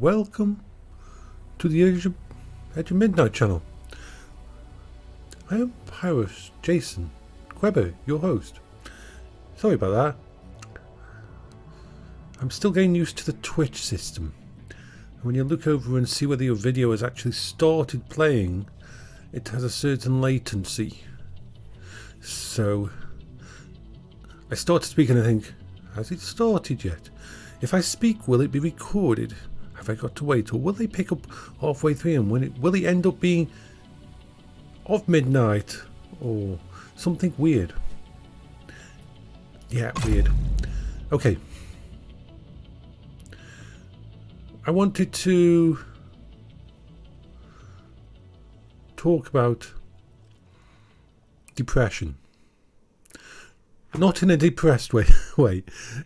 welcome to the Edge of Midnight channel. I am Pyrus Jason Queber, your host. Sorry about that. I'm still getting used to the Twitch system. And when you look over and see whether your video has actually started playing, it has a certain latency. So I start to speak and I think, has it started yet? If I speak, will it be recorded? Have I got to wait? Or will they pick up halfway through and will it end up being of midnight or something weird? Yeah, weird. Okay. I wanted to talk about depression. Not in a depressed way,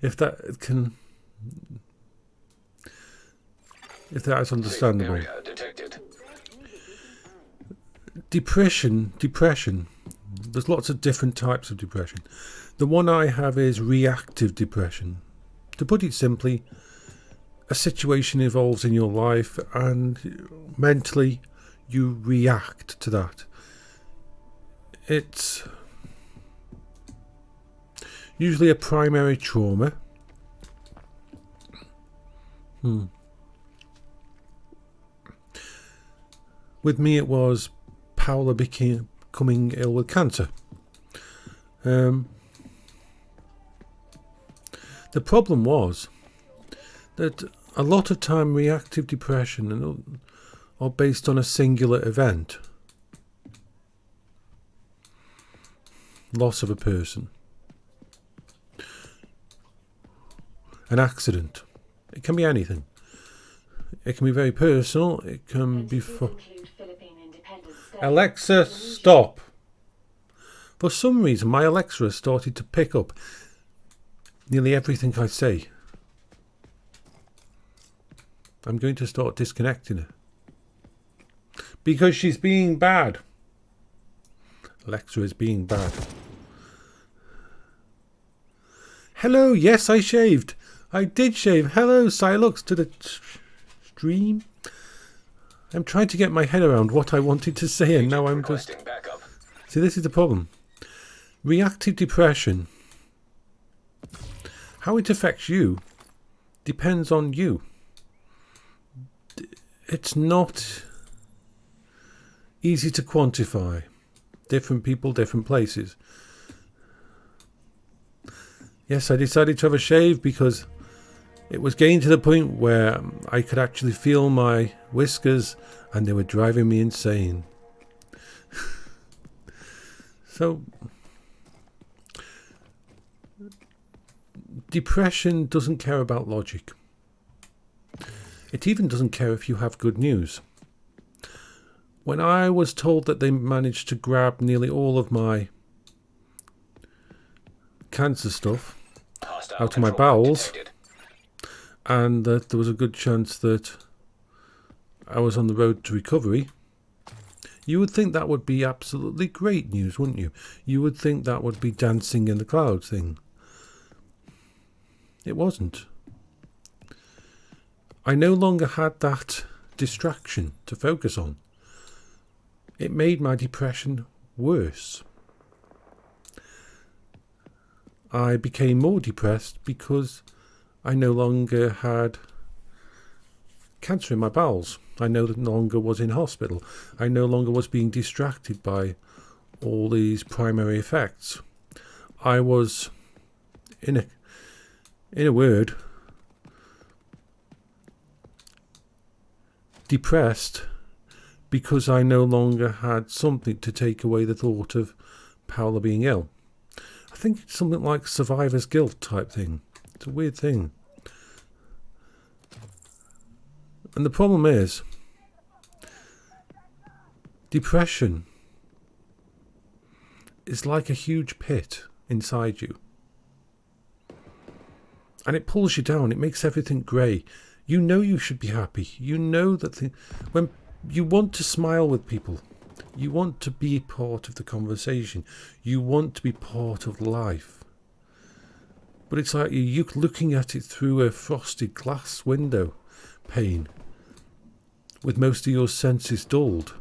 if that is understandable. Depression. There's lots of different types of depression. The one I have is reactive depression. To put it simply, a situation evolves in your life and mentally you react to that. It's usually a primary trauma. With me it was Paula becoming ill with cancer. The problem was that a lot of time reactive depression are based on a singular event. Loss of a person. An accident. It can be anything. It can be very personal. It can be for... Alexa, stop. For some reason, my Alexa has started to pick up nearly everything I say. I'm going to start disconnecting her. Because she's being bad. Alexa is being bad. Hello, yes, I shaved. I did shave. Hello, Silux to the stream. I'm trying to get my head around what I wanted to say and now I'm just... See, this is the problem. Reactive depression. How it affects you depends on you. It's not easy to quantify. Different people, different places. Yes, I decided to have a shave because it was getting to the point where I could actually feel my whiskers and they were driving me insane. So, depression doesn't care about logic. It even doesn't care if you have good news. When I was told that they managed to grab nearly all of my cancer stuff out of my bowels, and that there was a good chance that I was on the road to recovery, you would think that would be absolutely great news, wouldn't you? You would think that would be dancing in the clouds thing. It wasn't. I no longer had that distraction to focus on. It made my depression worse. I became more depressed because I no longer had cancer in my bowels. I no longer was in hospital. I no longer was being distracted by all these primary effects. I was, in a word, depressed because I no longer had something to take away the thought of Paula being ill. I think it's something like survivor's guilt type thing. It's a weird thing. And the problem is, depression is like a huge pit inside you. And it pulls you down. It makes everything grey. You know you should be happy. You know that when you want to smile with people, you want to be part of the conversation. You want to be part of life. But it's like you're looking at it through a frosted glass window pane. with most of your senses dulled.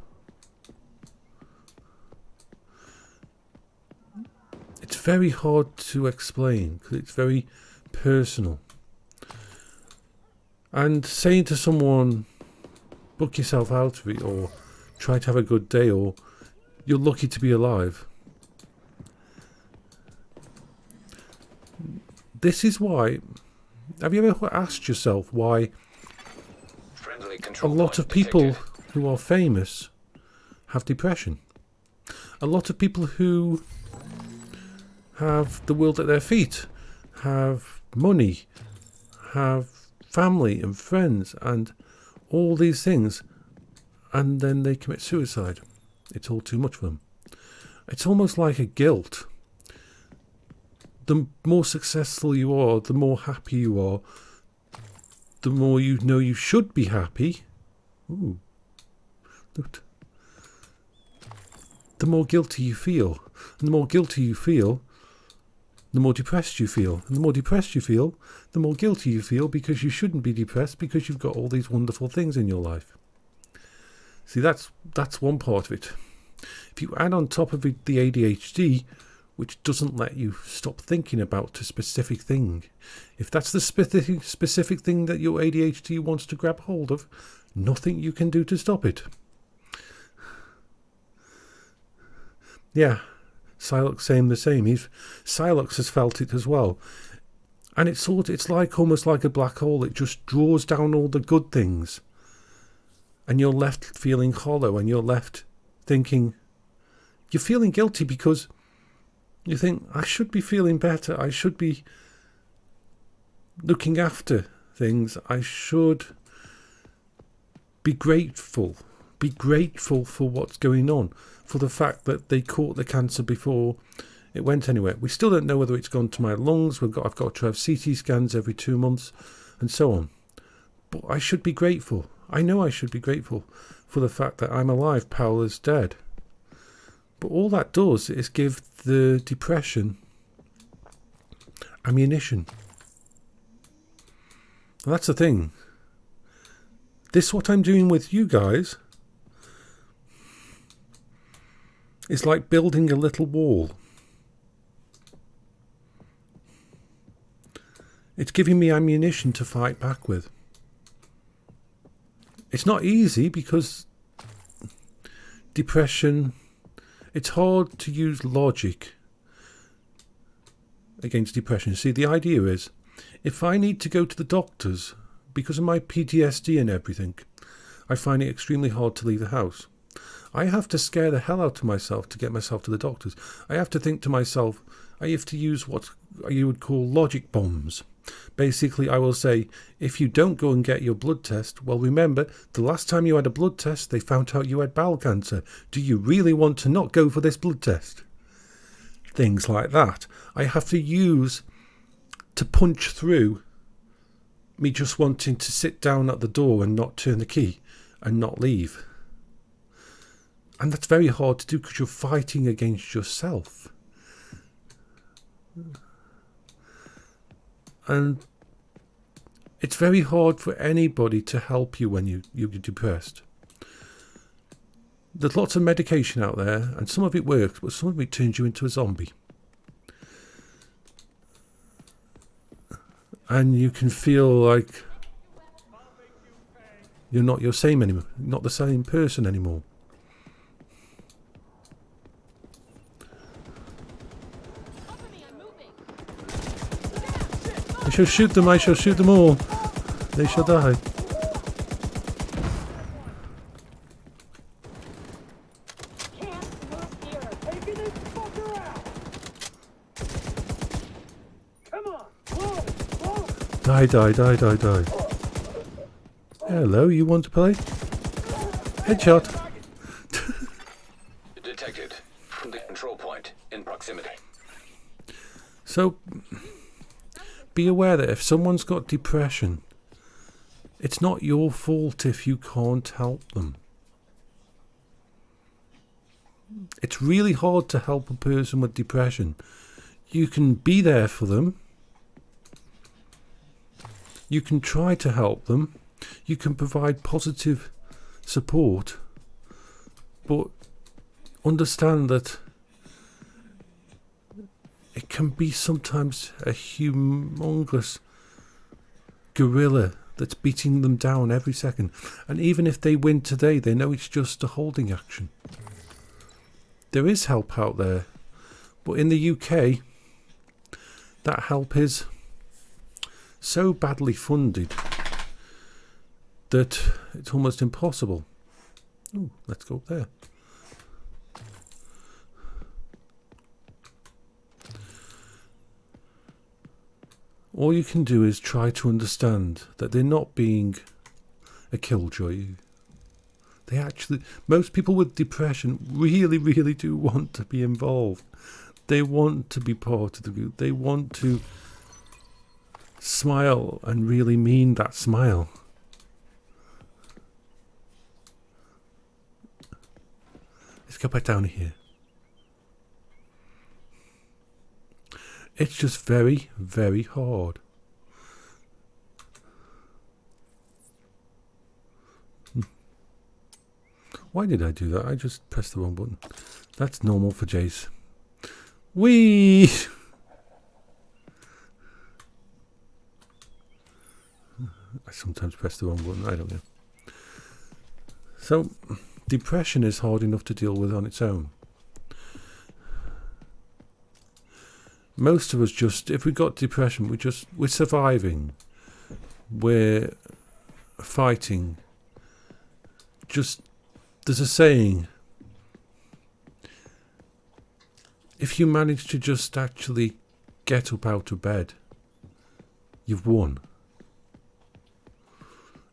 It's very hard to explain because it's very personal. And saying to someone, book yourself out of it, or try to have a good day, or you're lucky to be alive. This is why, have you ever asked yourself why a lot of people who are famous have depression? A lot of people who have the world at their feet, have money, have family and friends and all these things, and then they commit suicide. It's all too much for them. It's almost like a guilt. The more successful you are, the more happy you are, the more you know you should be happy. Ooh. Look. The more guilty you feel. And the more guilty you feel, the more depressed you feel. And the more depressed you feel, the more guilty you feel, because you shouldn't be depressed because you've got all these wonderful things in your life. See, that's one part of it. If you add on top of it the ADHD, which doesn't let you stop thinking about a specific thing. If that's the specific thing that your ADHD wants to grab hold of, nothing you can do to stop it. Yeah, Psylocke saying the same. Psylocke has felt it as well. And it's like almost like a black hole. It just draws down all the good things. And you're left feeling hollow, and you're left thinking, you're feeling guilty because you think, I should be feeling better. I should be looking after things. I should be grateful. Be grateful for what's going on. For the fact that they caught the cancer before it went anywhere. We still don't know whether it's gone to my lungs. I've got to have CT scans every 2 months and so on. But I should be grateful. I know I should be grateful for the fact that I'm alive. Paola's dead. But all that does is give the depression ammunition. And that's the thing. This, what I'm doing with you guys, is like building a little wall. It's giving me ammunition to fight back with. It's not easy because depression, it's hard to use logic against depression. See, the idea is, if I need to go to the doctors because of my PTSD and everything, I find it extremely hard to leave the house. I have to scare the hell out of myself to get myself to the doctors. I have to think to myself, I have to use what you would call logic bombs. Basically, I will say, if you don't go and get your blood test, well, remember, the last time you had a blood test, they found out you had bowel cancer. Do you really want to not go for this blood test? Things like that. I have to use to punch through me just wanting to sit down at the door and not turn the key and not leave. And that's very hard to do because you're fighting against yourself. And it's very hard for anybody to help you when you're depressed. There's lots of medication out there, and some of it works, but some of it turns you into a zombie. And you can feel like you're not the same person anymore. I shall shoot them, I shall shoot them all. They shall die. Die, die, die, die, die. Hello, you want to play? Headshot. Detected from the control point in proximity. So, be aware that if someone's got depression, it's not your fault if you can't help them. It's really hard to help a person with depression. You can be there for them. You can try to help them. You can provide positive support, but understand that it can be sometimes a humongous gorilla that's beating them down every second. And even if they win today, they know it's just a holding action. There is help out there, but in the UK, that help is so badly funded that it's almost impossible. Ooh, let's go up there. All you can do is try to understand that they're not being a killjoy. They actually, most people with depression really, really do want to be involved. They want to be part of the group. They want to smile and really mean that smile. Let's go back down here. It's just very, very hard. Why did I do that? I just pressed the wrong button. That's normal for Jace. Whee! I sometimes press the wrong button. I don't know. So, depression is hard enough to deal with on its own. Most of us just, if we got depression, we're surviving. We're fighting. Just, there's a saying, if you manage to just actually get up out of bed, you've won.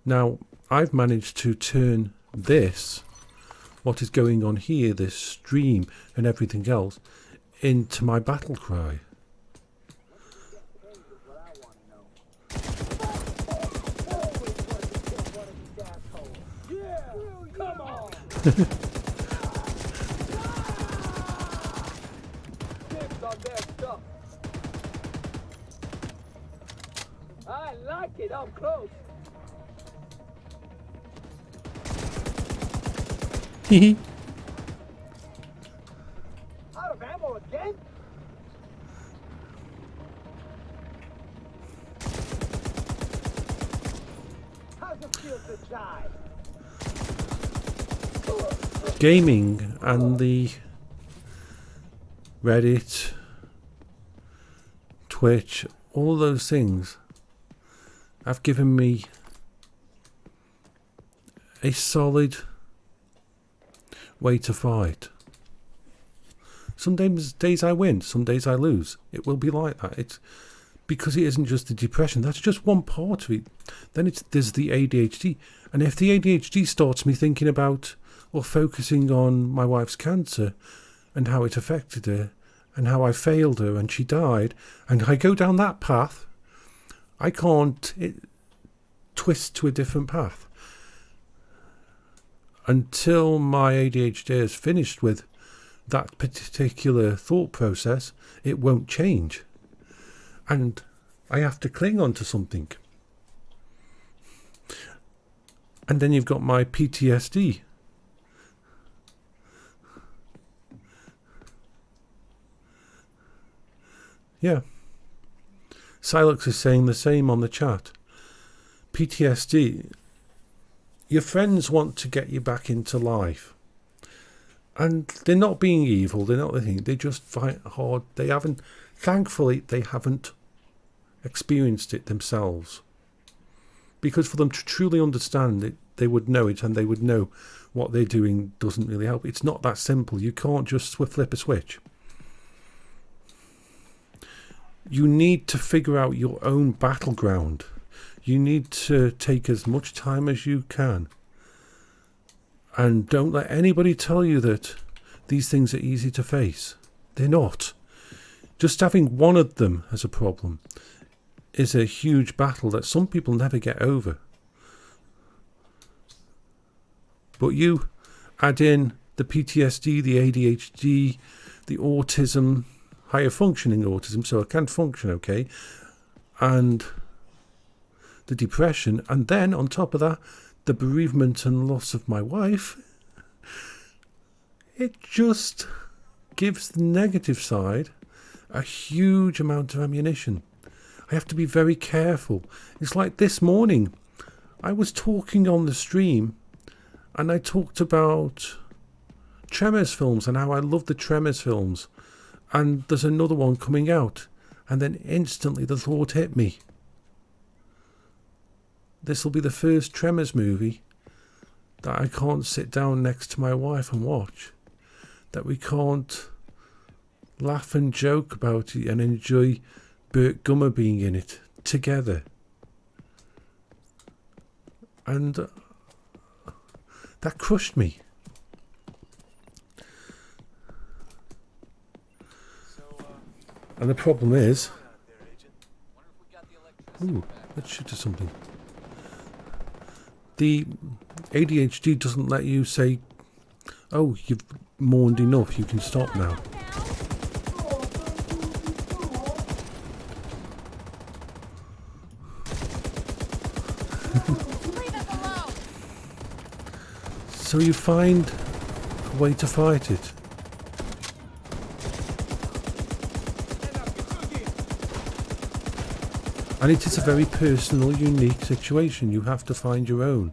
Now, I've managed to turn this, what is going on here, this stream and everything else, into my battle cry. I like it up close. Out of ammo again? How's it feel to die? Gaming and the Reddit, Twitch, all those things have given me a solid way to fight. Some days I win, some days I lose. It will be like that. It's because it isn't just the depression. That's just one part of it. Then there's the ADHD. And if the ADHD starts me thinking about or focusing on my wife's cancer and how it affected her and how I failed her and she died, and I go down that path, I can't twist to a different path. Until my ADHD is finished with that particular thought process, it won't change. And I have to cling on to something. And then you've got my PTSD. Yeah. Silex is saying the same on the chat. PTSD. Your friends want to get you back into life. And they're not being evil. They're not the thing. They just fight hard. Thankfully, they haven't experienced it themselves. Because for them to truly understand it, they would know it, and they would know what they're doing doesn't really help. It's not that simple. You can't just flip a switch. You need to figure out your own battleground. You need to take as much time as you can. And don't let anybody tell you that these things are easy to face. They're not. Just having one of them as a problem is a huge battle that some people never get over. But you add in the PTSD, the ADHD, the autism, higher functioning autism, so I can function okay, and the depression, and then on top of that, the bereavement and loss of my wife, it just gives the negative side a huge amount of ammunition. I have to be very careful. It's like this morning, I was talking on the stream and I talked about Tremors films and how I love the Tremors films, and there's another one coming out, and then instantly the thought hit me. This will be the first Tremors movie that I can't sit down next to my wife and watch. That we can't laugh and joke about it and enjoy Burt Gummer being in it together. And that crushed me. And the problem is... Ooh, let's shoot at something. The ADHD doesn't let you say, oh, you've mourned enough, you can stop now. So you find a way to fight it. And it is a very personal, unique situation. You have to find your own.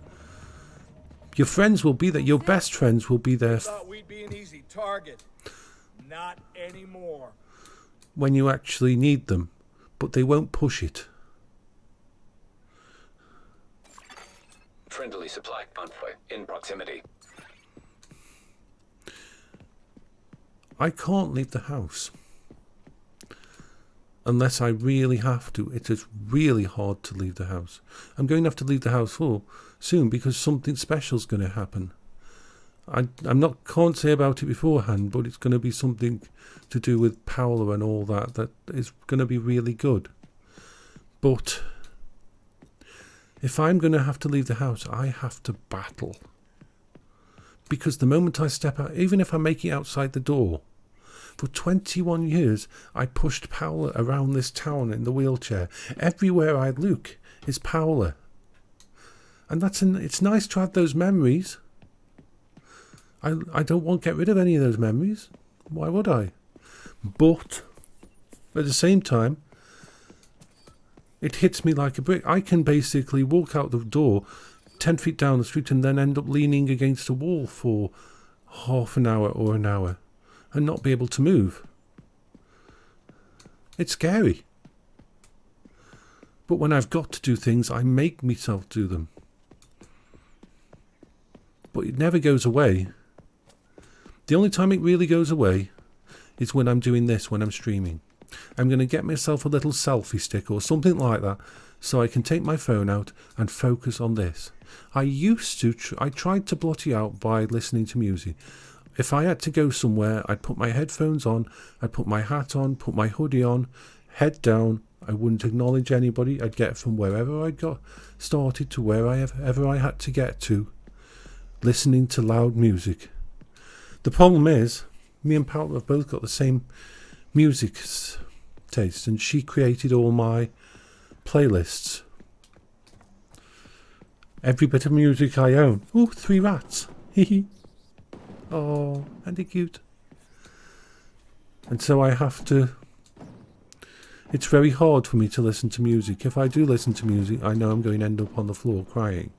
Your friends will be there. Your best friends will be there. Thought we'd be an easy target. Not anymore. When you actually need them, but they won't push it. Friendly supply convoy in proximity. I can't leave the house. Unless I really have to. It is really hard to leave the house. I'm going to have to leave the house soon because something special is going to happen. Can't say about it beforehand, but it's going to be something to do with Paola and all that is going to be really good. But if I'm going to have to leave the house, I have to battle. Because the moment I step out, even if I'm making it outside the door, for 21 years, I pushed Paola around this town in the wheelchair. Everywhere I look is Paola. And it's nice to have those memories. I don't want to get rid of any of those memories. Why would I? But at the same time, it hits me like a brick. I can basically walk out the door 10 feet down the street and then end up leaning against a wall for half an hour or an hour and not be able to move. It's scary. But when I've got to do things, I make myself do them. But it never goes away. The only time it really goes away is when I'm doing this, when I'm streaming. I'm going to get myself a little selfie stick or something like that so I can take my phone out and focus on this. I tried to blot it out by listening to music. If I had to go somewhere, I'd put my headphones on, I'd put my hat on, put my hoodie on, head down. I wouldn't acknowledge anybody. I'd get from wherever I got started to wherever I had to get to, listening to loud music. The problem is, me and Paola have both got the same music taste, and she created all my playlists. Every bit of music I own. Ooh, 3 rats. Hehe. Oh, and they're cute. And so I have to... It's very hard for me to listen to music. If I do listen to music, I know I'm going to end up on the floor crying.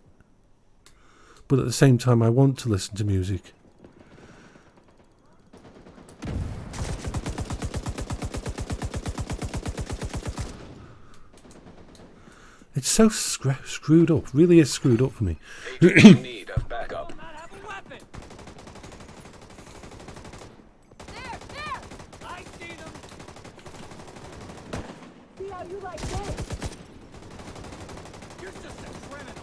But at the same time, I want to listen to music. It's so screwed up. Really is screwed up for me. Agent in need of backup. I see them. See how you like that? You're just a criminal.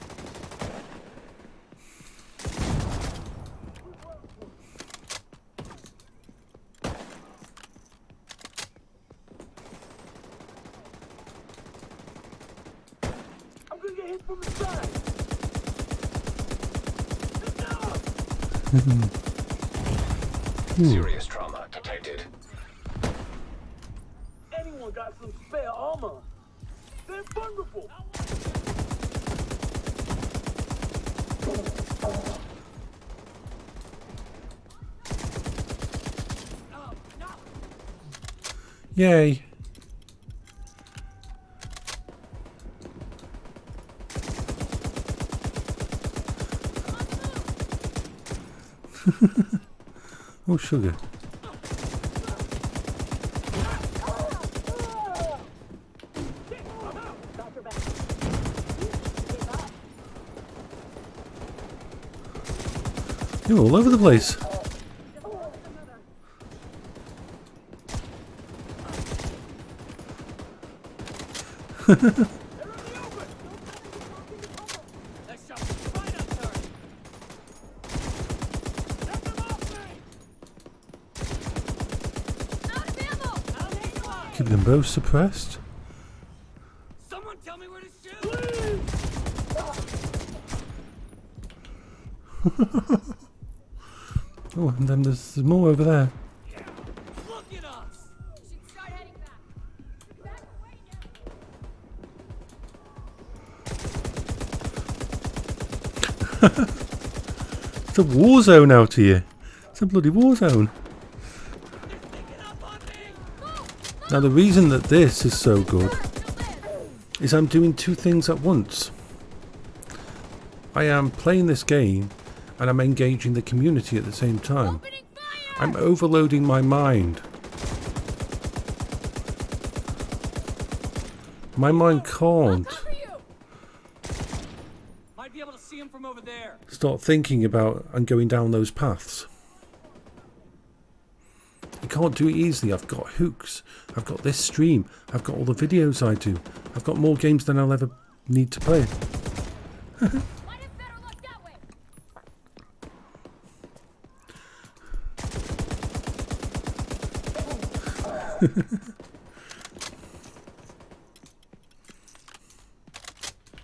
I'm gonna get hit from the side. Serious trauma detected. Anyone got some spare armor? They're vulnerable. Yay. Oh, sugar. You're all over the place. Keep them both suppressed. Someone tell me where to shoot! Oh, and then there's more over there. Look at us! You should start heading back. Back away now. It's a war zone out here. It's a bloody war zone. Now the reason that this is so good is I'm doing two things at once. I am playing this game and I'm engaging the community at the same time. I'm overloading my mind. My mind can't Might be able to see him from over there. start thinking about and going down those paths. I can't do it easily. I've got hooks. I've got this stream. I've got all the videos I do. I've got more games than I'll ever need to play. Might have better luck that way.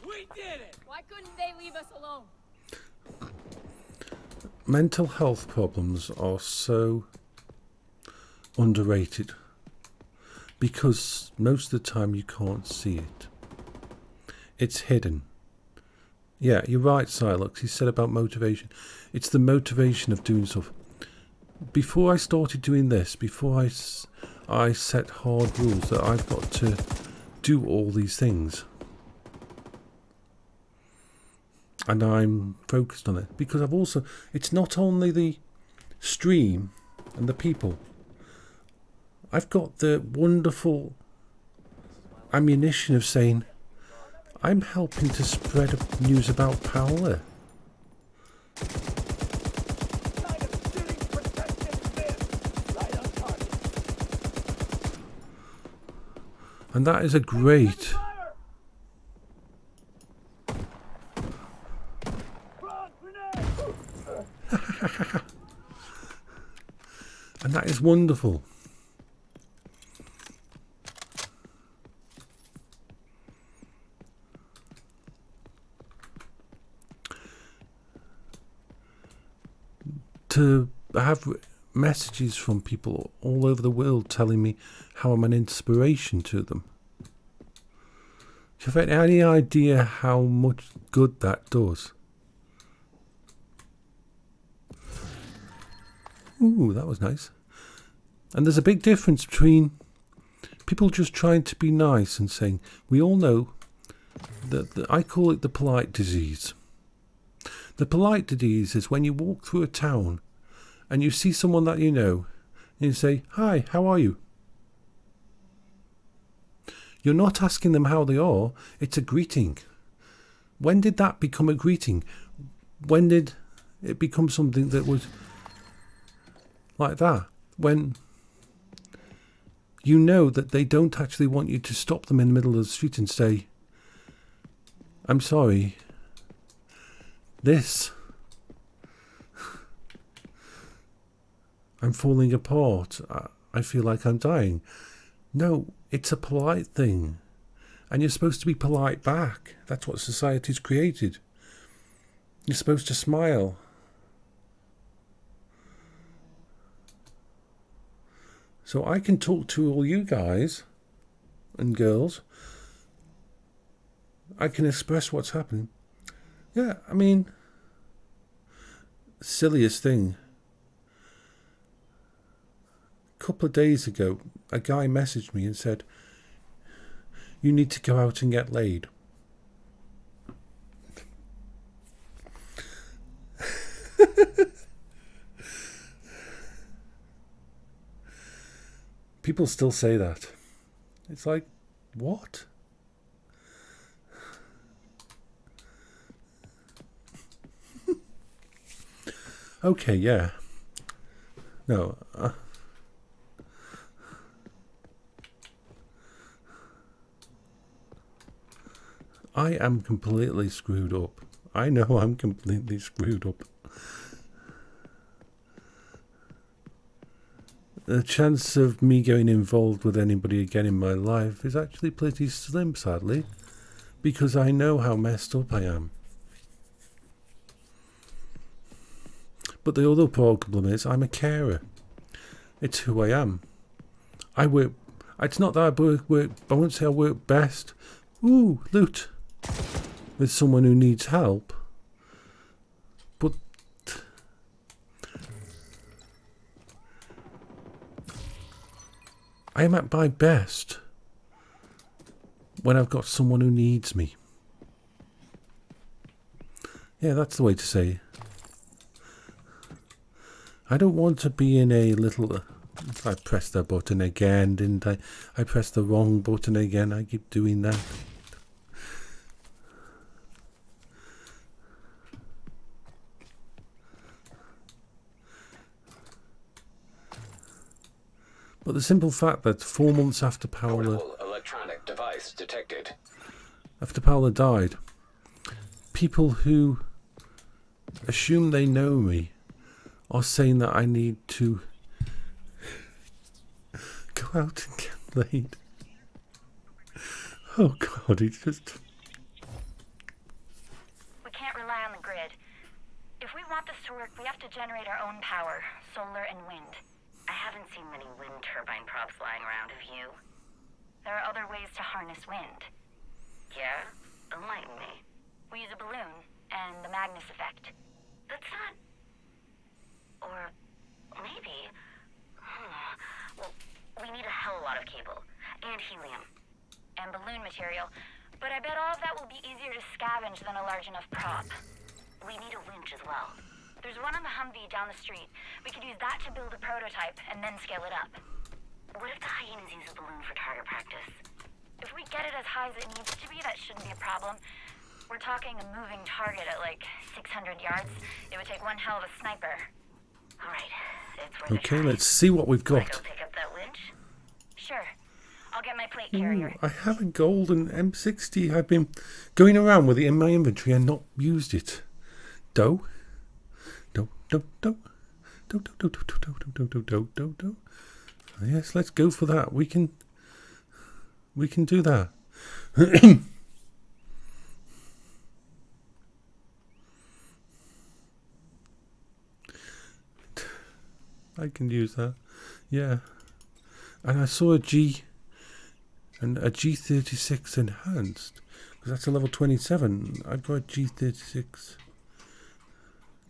We did it! Why couldn't they leave us alone? Mental health problems are so underrated because most of the time you can't see it. It's hidden. Yeah, you're right, Silux. He said about motivation. It's the motivation of doing stuff. Before I started doing this, before I set hard rules that I've got to do all these things. And I'm focused on it because I've also, it's not only the stream and the people. I've got the wonderful ammunition of saying, I'm helping to spread news about Paola. And that is a great... and that is wonderful. To have messages from people all over the world telling me how I'm an inspiration to them. Do you have any idea how much good that does? Ooh, that was nice. And there's a big difference between people just trying to be nice and saying, we all know that I call it the polite disease. The polite disease is when you walk through a town and you see someone that you know and you say, hi, how are you? You're not asking them how they are, it's a greeting. When did that become a greeting? When did it become something that was like that? When you know that they don't actually want you to stop them in the middle of the street and say, I'm sorry, I'm falling apart. I feel like I'm dying. No, it's a polite thing. And you're supposed to be polite back. That's what society's created. You're supposed to smile. So I can talk to all you guys and girls. I can express what's happening. Yeah, I mean, silliest thing. couple of days ago, a guy messaged me and said, "You need to go out and get laid." People still say that. It's like, what? Okay, yeah. No. I am completely screwed up. I know I'm completely screwed up. The chance of me getting involved with anybody again in my life is actually pretty slim, sadly, because I know how messed up I am. But the other problem is I'm a carer. It's who I am. I work. It's not that I work. I won't say I work best. Ooh, loot. With someone who needs help. But I am at my best when I've got someone who needs me. Yeah, that's the way to say it. I don't want to be in a little... I pressed that button again, didn't I? I pressed the wrong button again. I keep doing that. But the simple fact that 4 months after Paola... Portable electronic device detected. After Paola died, people who assume they know me are saying that I need to go out and get laid. Oh God, it's just... We can't rely on the grid. If we want this to work, we have to generate our own power, solar and wind. I haven't seen many wind turbine props lying around, have you? There are other ways to harness wind. Yeah? Enlighten me. We use a balloon and the Magnus effect. That's not... Or maybe... Well, we need a hell of a lot of cable. And helium. And balloon material. But I bet all of that will be easier to scavenge than a large enough prop. We need a winch as well. There's one on the Humvee down the street. We could use that to build a prototype and then scale it up. What if the hyenas use a balloon for target practice? If we get it as high as it needs to be, that shouldn't be a problem. We're talking a moving target at like 600 yards. It would take one hell of a sniper. All right, it's worth a Okay, try. let's see what we've Wanna got. go pick up that winch? Sure. I'll get my plate carrier. I have a golden M60. I've been going around with it in my inventory and not used it. Do. Yes, let's go for that. We can do that. I can use that. Yeah. And I saw a G36 enhanced, because that's a level 27. I've got a G36.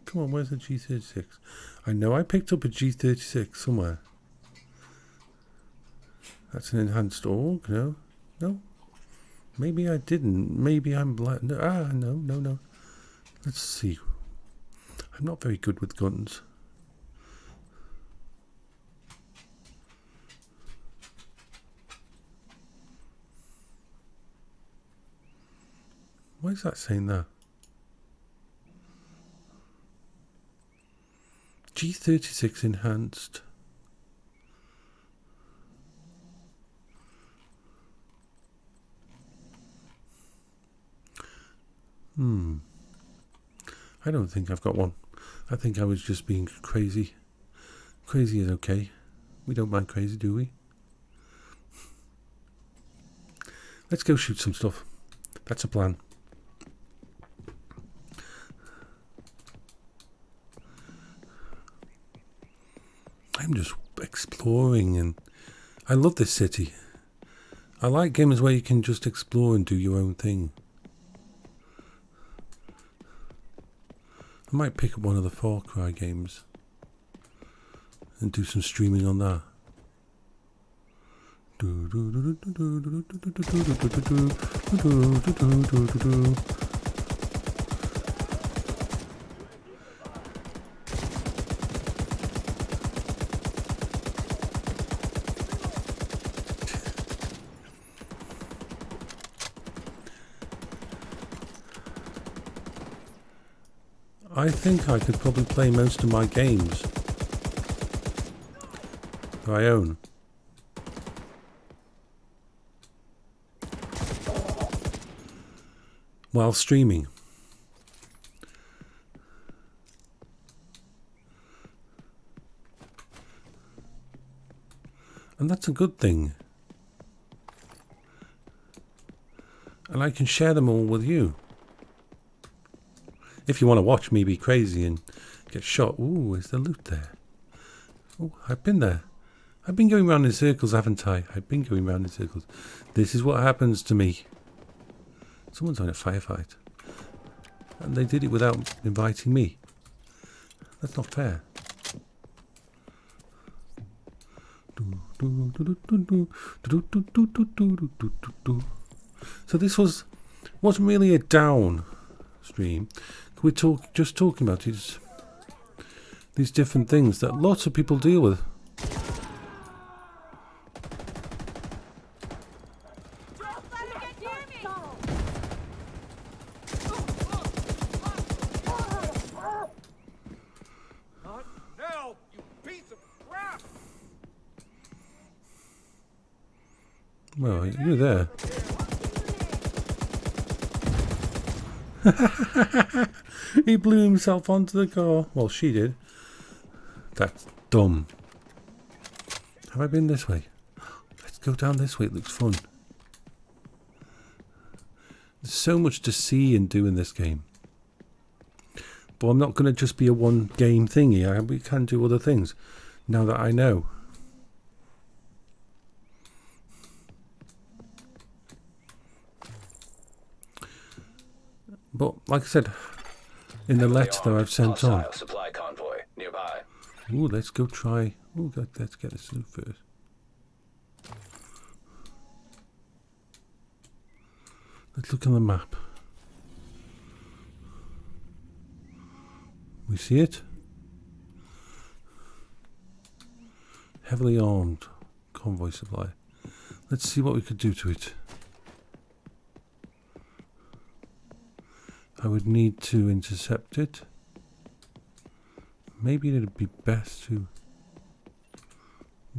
Come on, where's the G36? I know I picked up a G36 somewhere. That's an enhanced org. No. Maybe I didn't. Maybe I'm black. No. Let's see. I'm not very good with guns. Why is that saying that? G36 enhanced. I don't think I've got one. I think I was just being crazy. Crazy is okay. We don't mind crazy, do we? Let's go shoot some stuff. That's a plan. I'm just exploring, and I love this city. I like games where you can just explore and do your own thing. I might pick up one of the Far Cry games and do some streaming on that. I think I could probably play most of my games that I own while streaming. And that's a good thing. And I can share them all with you. If you want to watch me be crazy and get shot. Ooh, is there loot there? Oh, I've been there. I've been going round in circles, haven't I? I've been going round in circles. This is what happens to me. Someone's on a firefight. And they did it without inviting me. That's not fair. So this wasn't really a down stream. We're just talking about these different things that lots of people deal with. Don't let him get near me! Not now, you piece of crap! Well, you're there. He blew himself onto the car. Well, she did. That's dumb. Have I been this way? Let's go down this way. It looks fun. There's so much to see and do in this game. But I'm not going to just be a one game thingy. We can do other things now that I know. But like I said, in the letter that I've sent on. Hostile supply convoy nearby. Ooh, let's go try. Ooh, let's get this loot first. Let's look on the map. We see it. Heavily armed convoy supply. Let's see what we could do to it. I would need to intercept it. Maybe it'd be best to...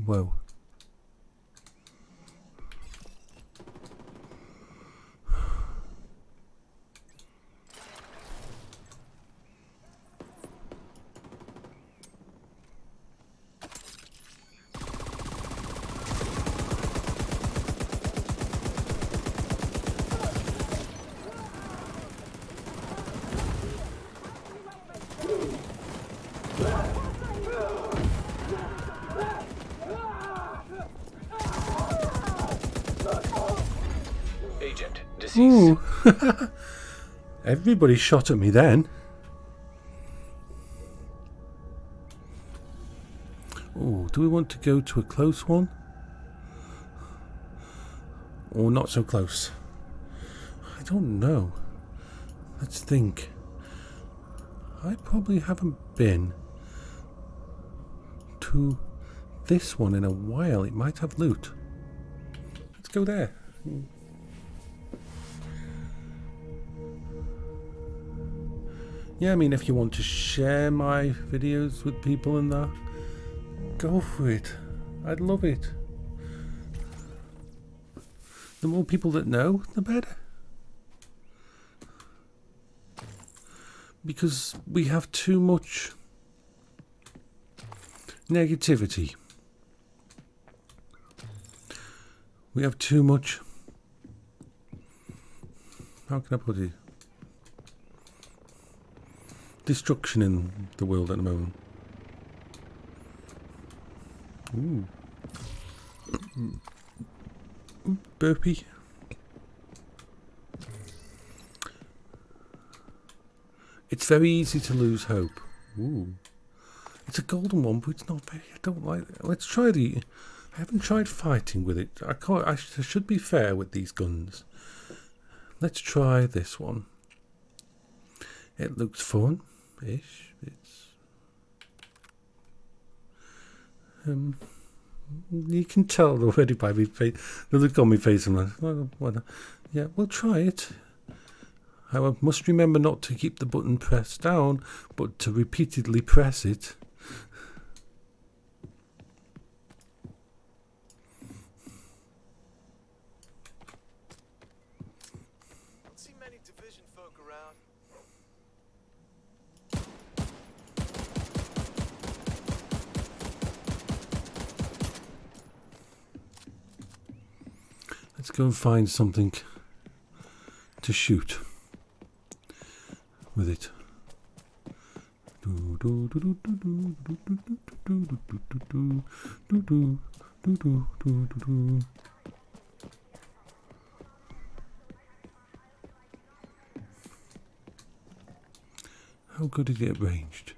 Whoa. Agent deceased. Ooh. Everybody shot at me then. Oh, do we want to go to a close one? Or not so close? I don't know. Let's think. I probably haven't been to this one in a while. It might have loot. Let's go there. Yeah, I mean, if you want to share my videos with people and that, go for it. I'd love it. The more people that know, the better. Because we have too much negativity. We have too much... How can I put it? Destruction in the world at the moment. Ooh. Ooh, burpee. It's very easy to lose hope. Ooh. It's a golden one, but it's not very... I don't like it. Let's try the I haven't tried fighting with it. I should be fair with these guns. Let's try this one. It looks fun-ish. It's you can tell already by my face, the look on my face. I'm like, well, yeah, we'll try it. I must remember not to keep the button pressed down, but to repeatedly press it. Don't see many division folk around. Let's go and find something to shoot with it. How good is it ranged?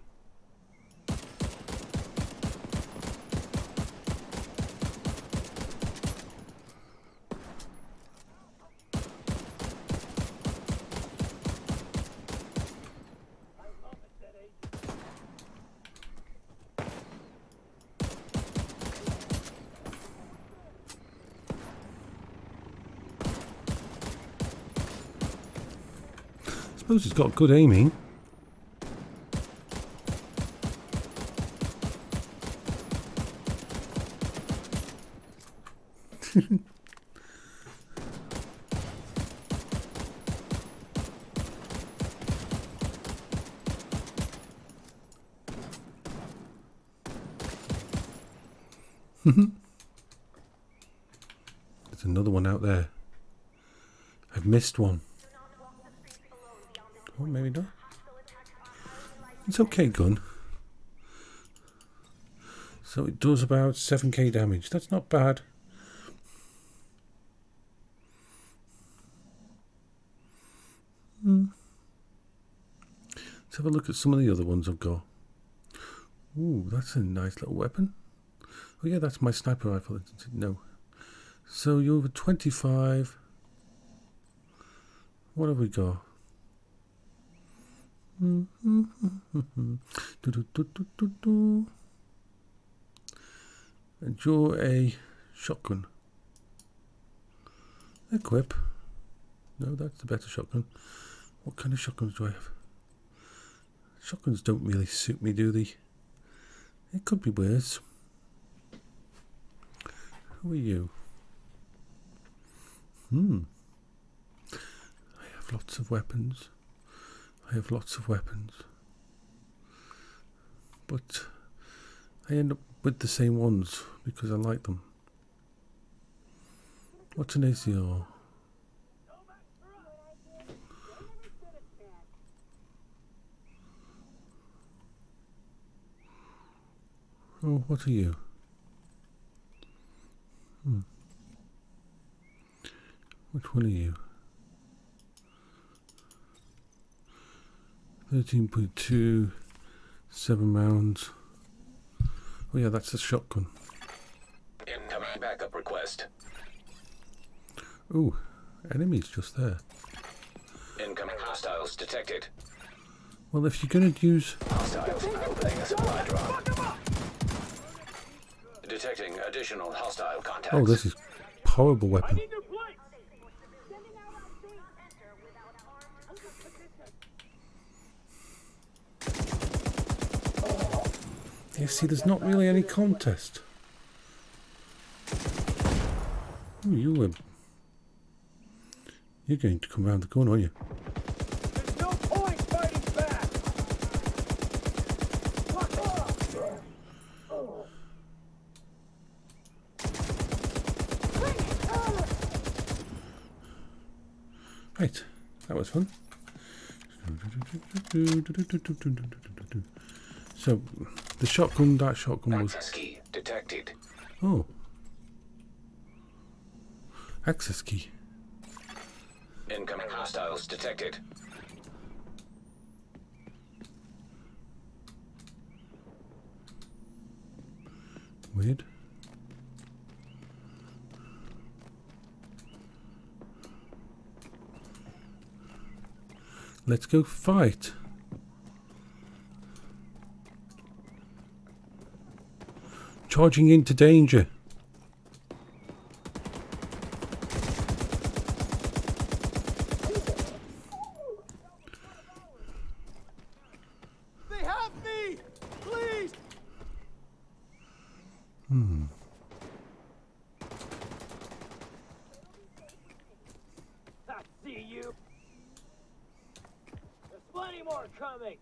I suppose it's got good aiming. There's another one out there. I've missed one. Oh, maybe not. It's okay, gun. So it does about 7k damage. That's not bad. Let's have a look at some of the other ones I've got. Ooh, that's a nice little weapon. Oh yeah, that's my sniper rifle. No. So you're over 25. What have we got? And draw a shotgun. Equip. No, that's the better shotgun. What kind of shotguns do I have? Shotguns don't really suit me, do they? It could be worse. Who are you? I have lots of weapons. But I end up with the same ones because I like them. What's an ACR? Oh, what are you? Which one are you? 13.2, 7 rounds. Oh yeah, that's a shotgun. Incoming backup request. Ooh, enemies just there. Incoming hostiles detected. Well, if you're going to use... Hostiles opening a supply drop. Detecting additional hostile contacts. Oh, this is a horrible weapon. Yeah, see, there's not really any contest. Ooh, you're going to come round the corner, aren't you? There's no point fighting back. Right, that was fun. So, the shotgun, that shotgun was... Access key detected. Oh. Access key. Incoming hostiles detected. Weird. Let's go fight. Charging into danger. They have me! Please! I see you. There's plenty more coming.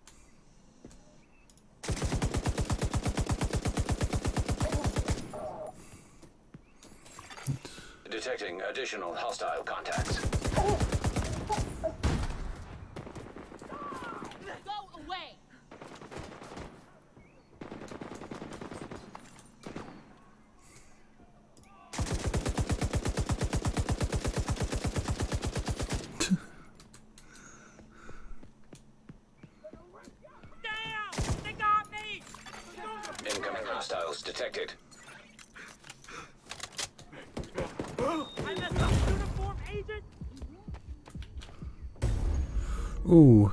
Detecting additional hostile contacts. Go away. Damn! They got me! Incoming hostiles detected. I messed up uniform agent! Ooh.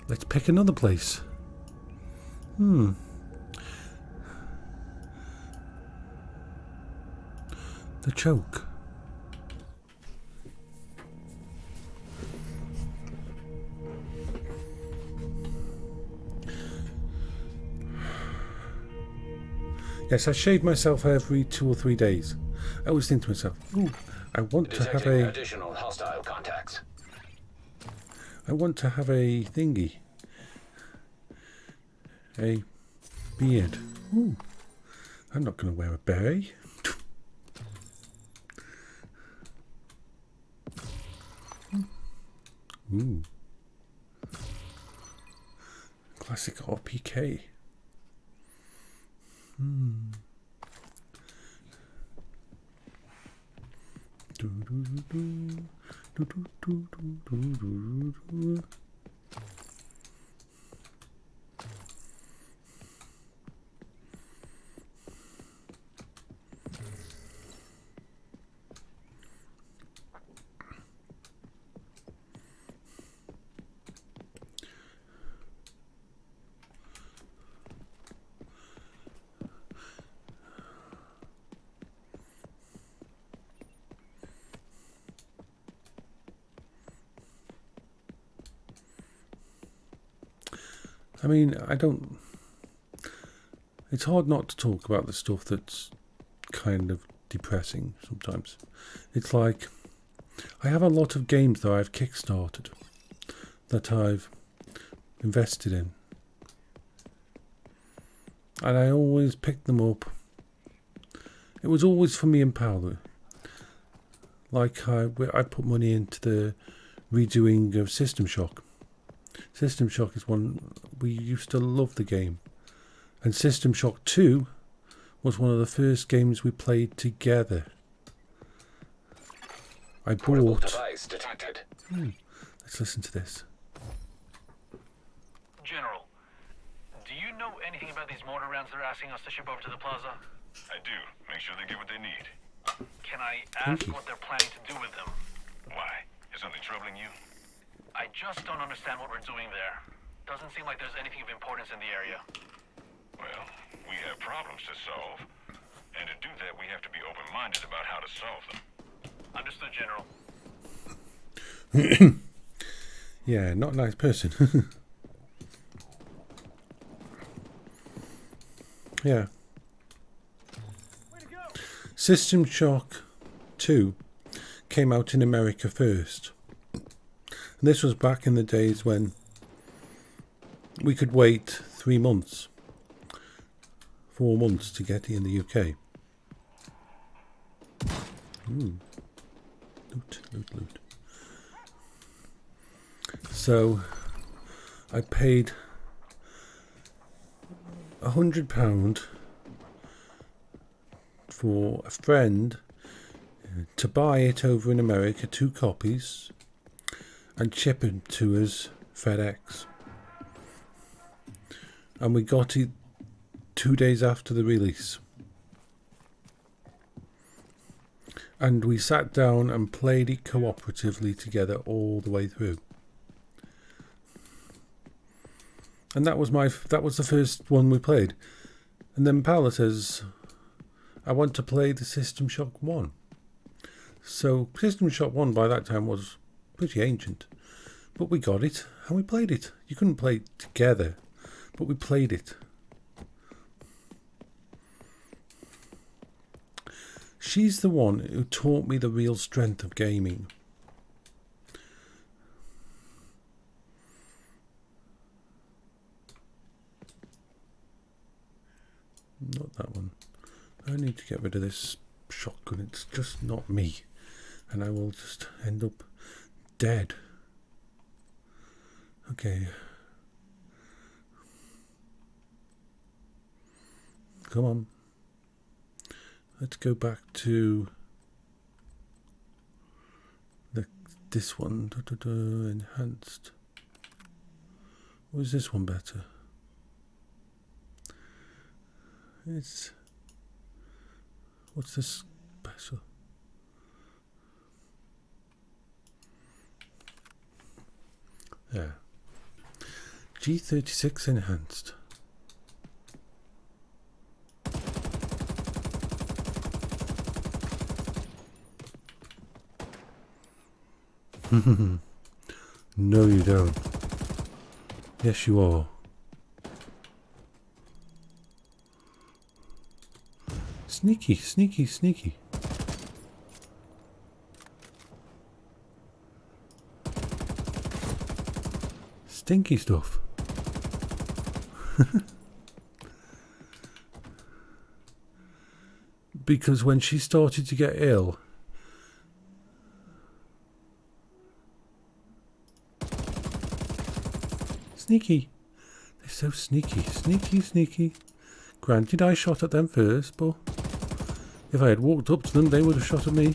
Let's pick another place. The choke. Yes, I shave myself every 2 or 3 days. I always think to myself, ooh, I want to have Detecting a additional hostile contacts. thingy. A beard. Ooh. I'm not going to wear a beret. Ooh. Classic RPK. I mean, it's hard not to talk about the stuff that's kind of depressing sometimes. It's like, I have a lot of games that I've kickstarted, that I've invested in. And I always pick them up. It was always for me and Paolo. Like, I put money into the redoing of System Shock. System Shock is one, we used to love the game. And System Shock 2 was one of the first games we played together. I Portable bought... device detected. Let's listen to this. General, do you know anything about these mortar rounds they're asking us to ship over to the plaza? I do. Make sure they get what they need. Can I Thank ask you. what they're planning to do with them? Why? Is something troubling you? I just don't understand what we're doing there. Doesn't seem like there's anything of importance in the area. Well, we have problems to solve. And to do that, we have to be open-minded about how to solve them. Understood, General. Yeah, not a nice person. Yeah. System Shock 2 came out in America first. And this was back in the days when we could wait 3 months, 4 months to get it in the UK. Ooh. Loot. So I paid £100 for a friend to buy it over in America, 2 copies, and ship it to us FedEx. And we got it 2 days after the release. And we sat down and played it cooperatively together all the way through. And that was the first one we played. And then Paula says, I want to play the System Shock 1. So System Shock 1 by that time was pretty ancient. But we got it and we played it. You couldn't play it together, but we played it. She's the one who taught me the real strength of gaming. Not that one. I need to get rid of this shotgun. It's just not me. And I will just end up dead. Okay. Come on. Let's go back to this one. Enhanced. Or is this one better? What's this special? Yeah. G36 enhanced. No, you don't. Yes, you are. Sneaky, sneaky, sneaky. Stinky stuff. Because when she started to get ill, sneaky. They're so sneaky, sneaky, sneaky. Granted, I shot at them first, but if I had walked up to them, they would have shot at me.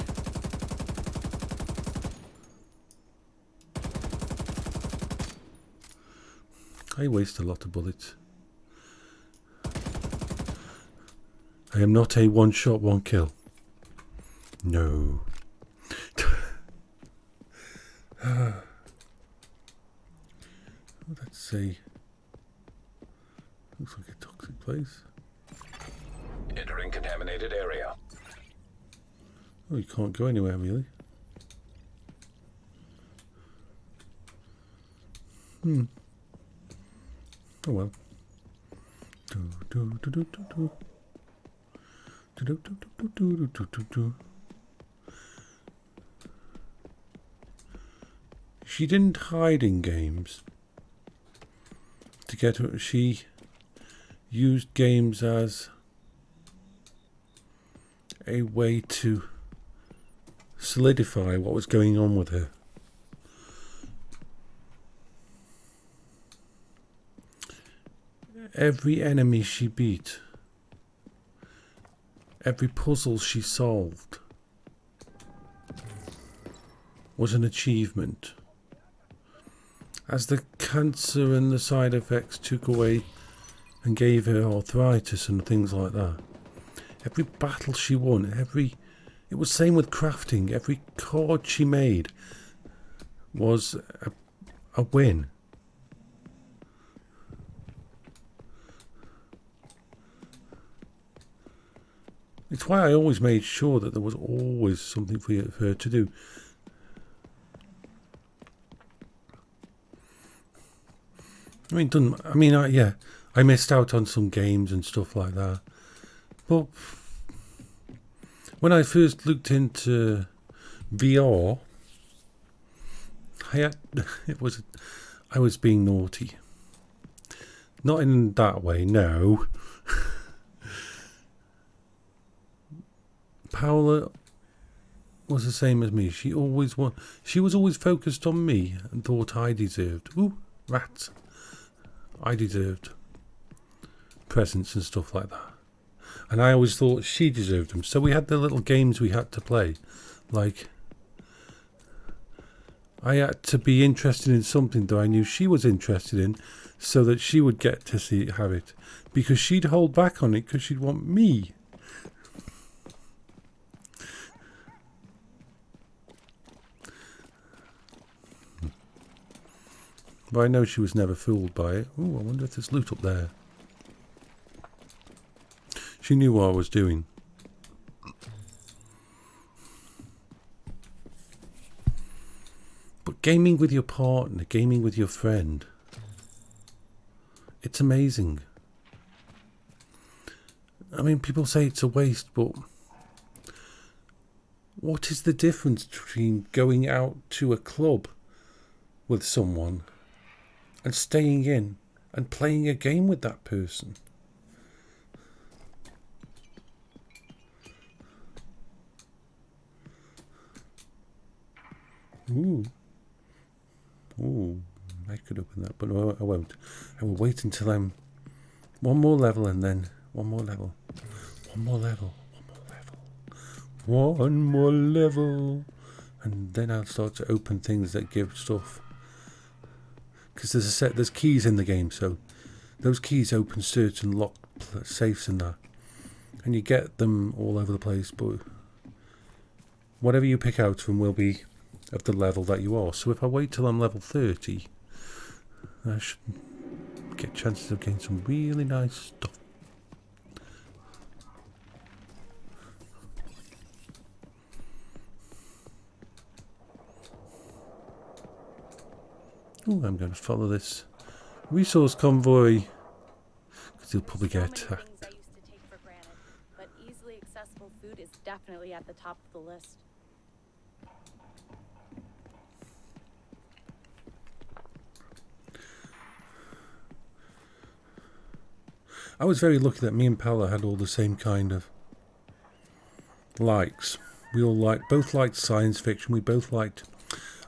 I waste a lot of bullets. I am not a one shot, one kill. No. Let's see. Looks like a toxic place. Entering contaminated area. Oh, you can't go anywhere really. Oh well. She didn't hide in games to get her. She used games as a way to solidify what was going on with her. Every enemy she beat, every puzzle she solved was an achievement. As the cancer and the side effects took away and gave her arthritis and things like that, every battle she won, it was same with crafting. Every card she made was a win. It's why I always made sure that there was always something for her to do. I missed out on some games and stuff like that. But when I first looked into VR, I was being naughty. Not in that way, no. Paula was the same as me. She was always focused on me and thought I deserved. Ooh, rats. I deserved presents and stuff like that. And I always thought she deserved them. So we had the little games we had to play. Like, I had to be interested in something that I knew she was interested in so that she would get to have it. Because she'd hold back on it because she'd want me. But I know she was never fooled by it. Ooh, I wonder if there's loot up there. She knew what I was doing. But gaming with your partner, gaming with your friend, it's amazing. I mean, people say it's a waste, but what is the difference between going out to a club with someone and staying in and playing a game with that person? Ooh. Ooh, I could open that, but no, I won't. I will wait until I'm one more level and then one more level. One more level. One more level. And then I'll start to open things that give stuff. Because there's keys in the game, so those keys open certain locked safes and that. And you get them all over the place, but whatever you pick out from will be of the level that you are. So if I wait till I'm level 30, I should get chances of getting some really nice stuff. Oh, I'm going to follow this resource convoy because he'll probably get attacked. I used to take for granted, but easily accessible food is definitely at the top of the list. I was very lucky that me and Paula had all the same kind of likes. We all both liked science fiction. We both liked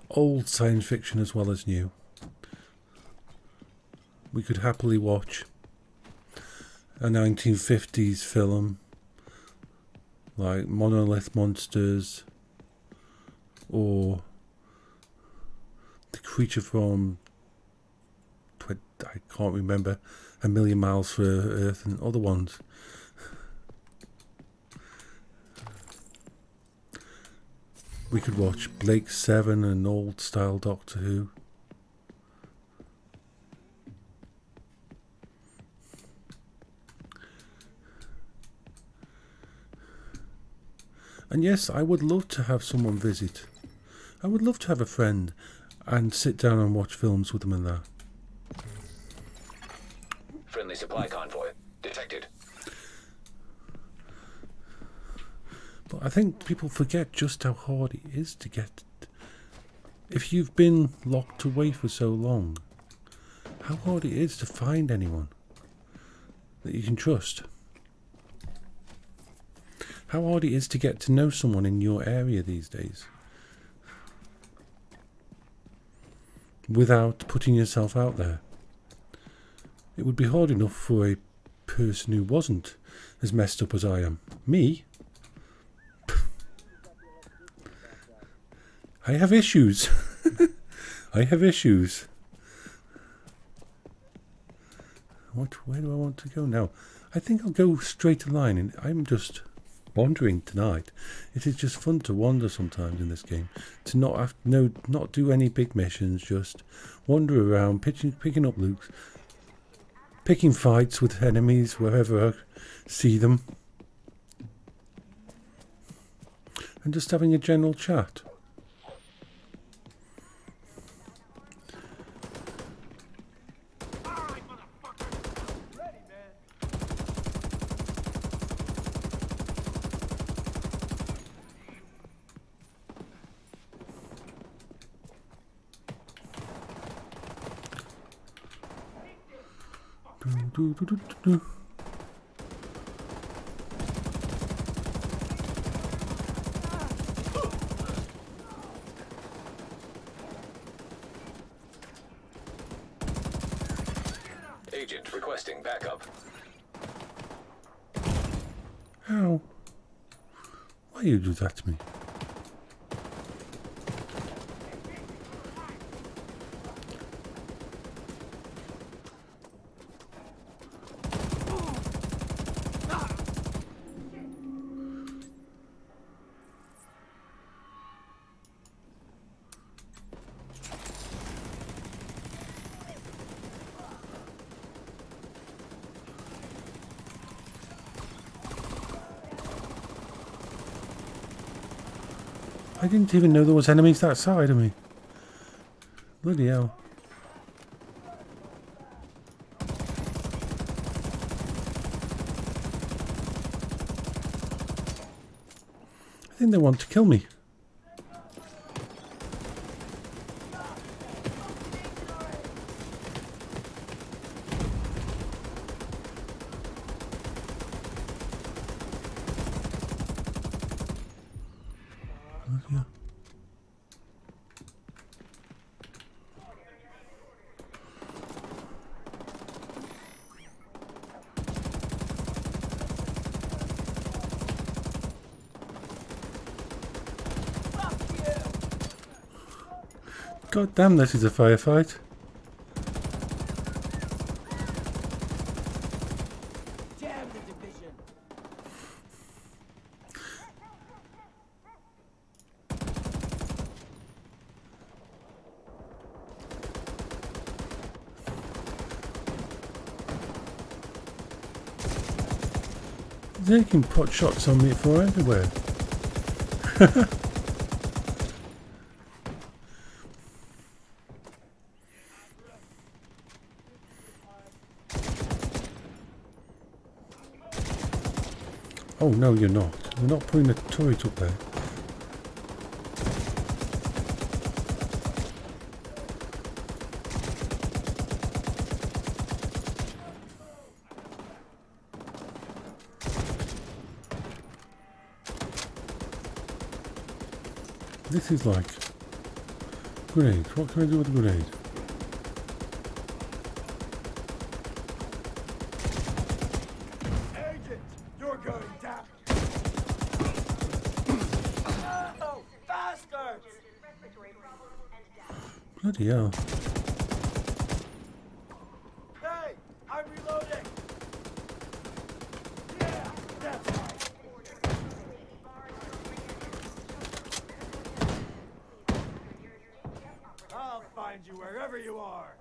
old science fiction as well as new. We could happily watch a 1950s film like Monolith Monsters or the creature from, I can't remember, A Million Miles for Earth and other ones. We could watch Blake Seven and old style Doctor Who. And yes, I would love to have someone visit. I would love to have a friend and sit down and watch films with them and that. Friendly supply convoy detected. But I think people forget just how hard it is to get. If you've been locked away for so long, how hard it is to find anyone that you can trust. How hard it is to get to know someone in your area these days without putting yourself out there. It would be hard enough for a person who wasn't as messed up as I am. Me? I have issues. I have issues. Where do I want to go now? I think I'll go straight a line, and I'm just wandering tonight. It is just fun to wander sometimes in this game. To not do any big missions, just wander around, picking up loot, picking fights with enemies wherever I see them, and just having a general chat. Agent requesting backup. How? Why you do that to me? I didn't even know there was enemies that side of me. Bloody hell. I think they want to kill me. Yeah. God damn, this is a firefight. Damn the division. They can put shots on me from everywhere. Oh no, you're not. You're not putting a turret up there. This is like grenade. What can I do with a grenade? Agent, you're going down. Oh, bastards! Bloody hell. Hey, I'm reloading. Yeah, that's right. I'll find you wherever you are.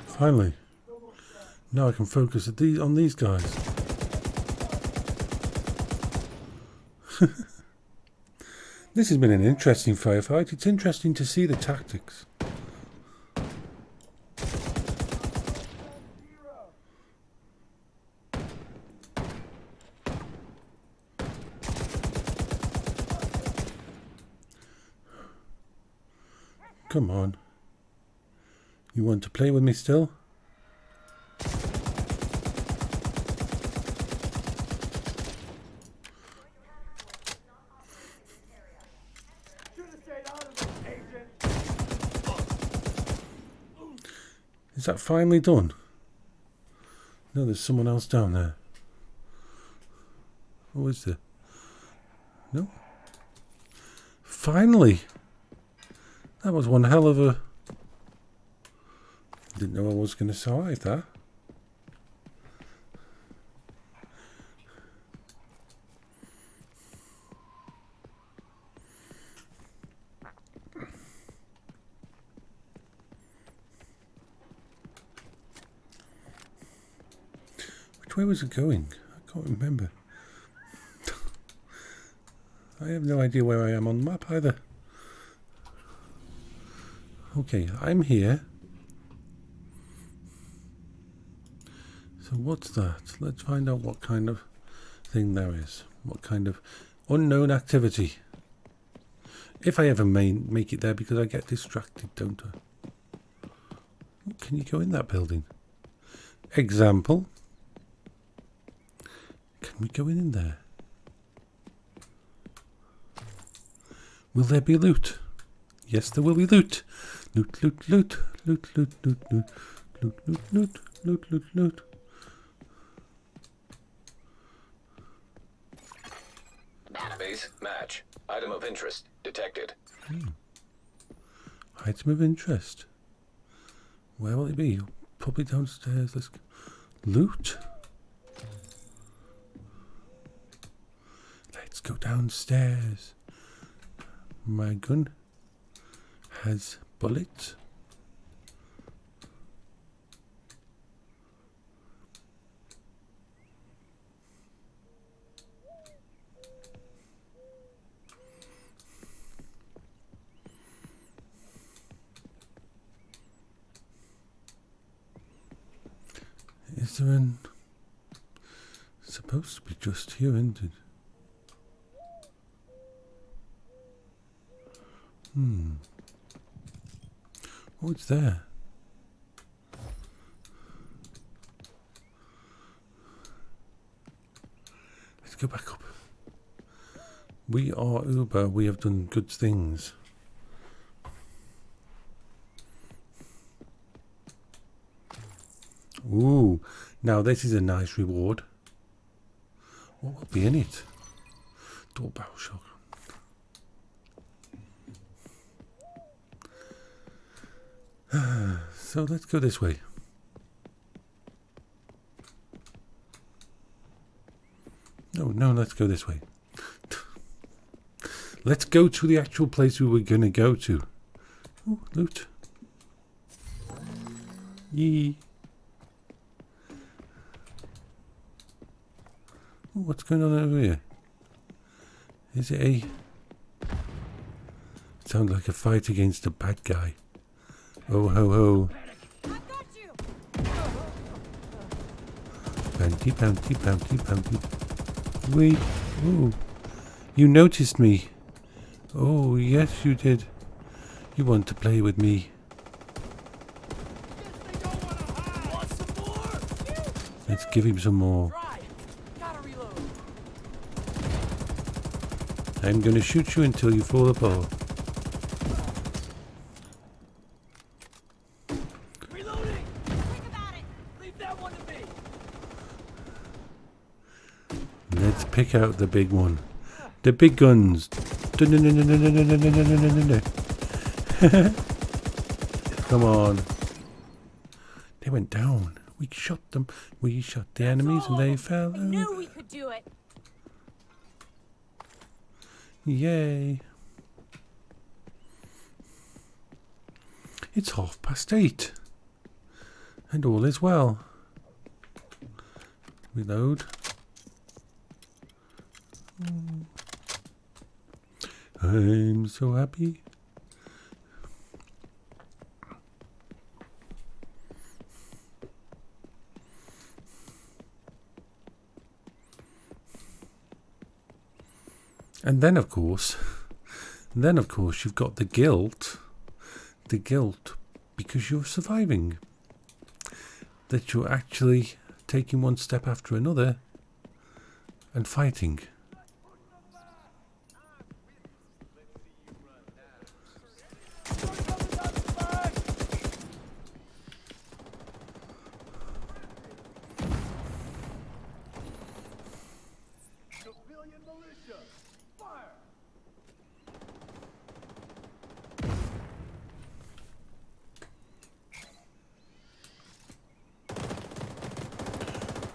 Finally. Now I can focus on these guys. This has been an interesting firefight. It's interesting to see the tactics. Come on. You want to play with me still? Is that finally done? No, there's someone else down there. Who is there? No? Finally! That was one hell of a... Didn't know I was going to survive that. Which way was it going? I can't remember. I have no idea where I am on the map either. Okay, I'm here. So what's that? Let's find out what kind of thing there is. What kind of unknown activity. If I ever make it there, because I get distracted, don't I? Oh, can you go in that building? Example. Can we go in there? Will there be loot? Yes, there will be loot. Loot, loot, loot, loot, loot, loot, loot, loot, loot, loot, loot, loot, loot. Base match. Item of interest detected. Item of interest. Where will it be? Probably downstairs. Let's go. Loot. Let's go downstairs. My gun has bullet. Is there an... supposed to be just here, isn't it? Oh, it's there. Let's go back up. We are Uber. We have done good things. Ooh, now this is a nice reward. What will be in it? Doorbell shot. So let's go this way. No, let's go this way. Let's go to the actual place we were going to go to. Ooh, loot. Yee. Ooh, what's going on over here? Is it a... sounds like a fight against a bad guy. Oh ho ho. I've got you. Bounty, bounty, bounty, bounty. Wait. Oh. You noticed me. Oh, yes you did. You want to play with me. Want some more? Let's give him some more. Right. Gotta reload. I'm gonna shoot you until you fall apart. Reloading. Think about it. Leave that one to me. Let's pick out the big one. The big guns. Come on. They went down. We shot them. We shot the enemies and they fell. I knew we could do it. Yay. It's 8:30. And all is well. Reload. I'm so happy. And then of course you've got the guilt because you're surviving, that you're actually taking one step after another and fighting. Civilian militia, fire!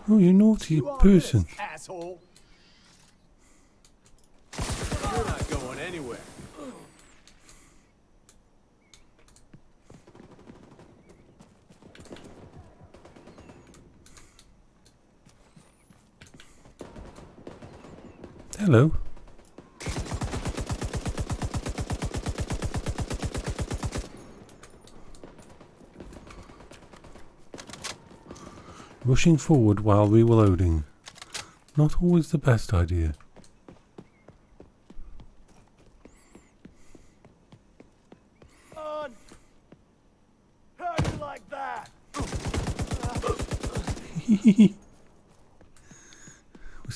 Oh, you naughty You on person. this, asshole! You're not going anywhere. Hello. Rushing forward while reloading. Not always the best idea. On! How do you like that? We're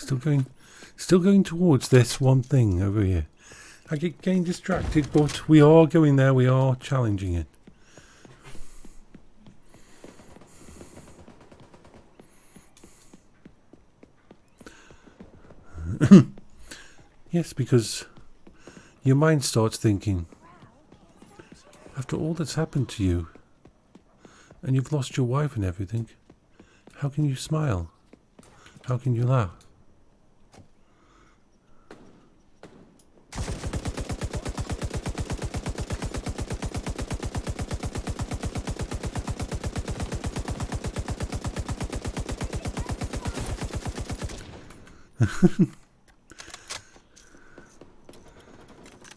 still going towards this one thing over here. I get getting distracted, but we are going there. We are challenging it. Yes, because your mind starts thinking, after all that's happened to you, and you've lost your wife and everything, how can you smile? How can you laugh?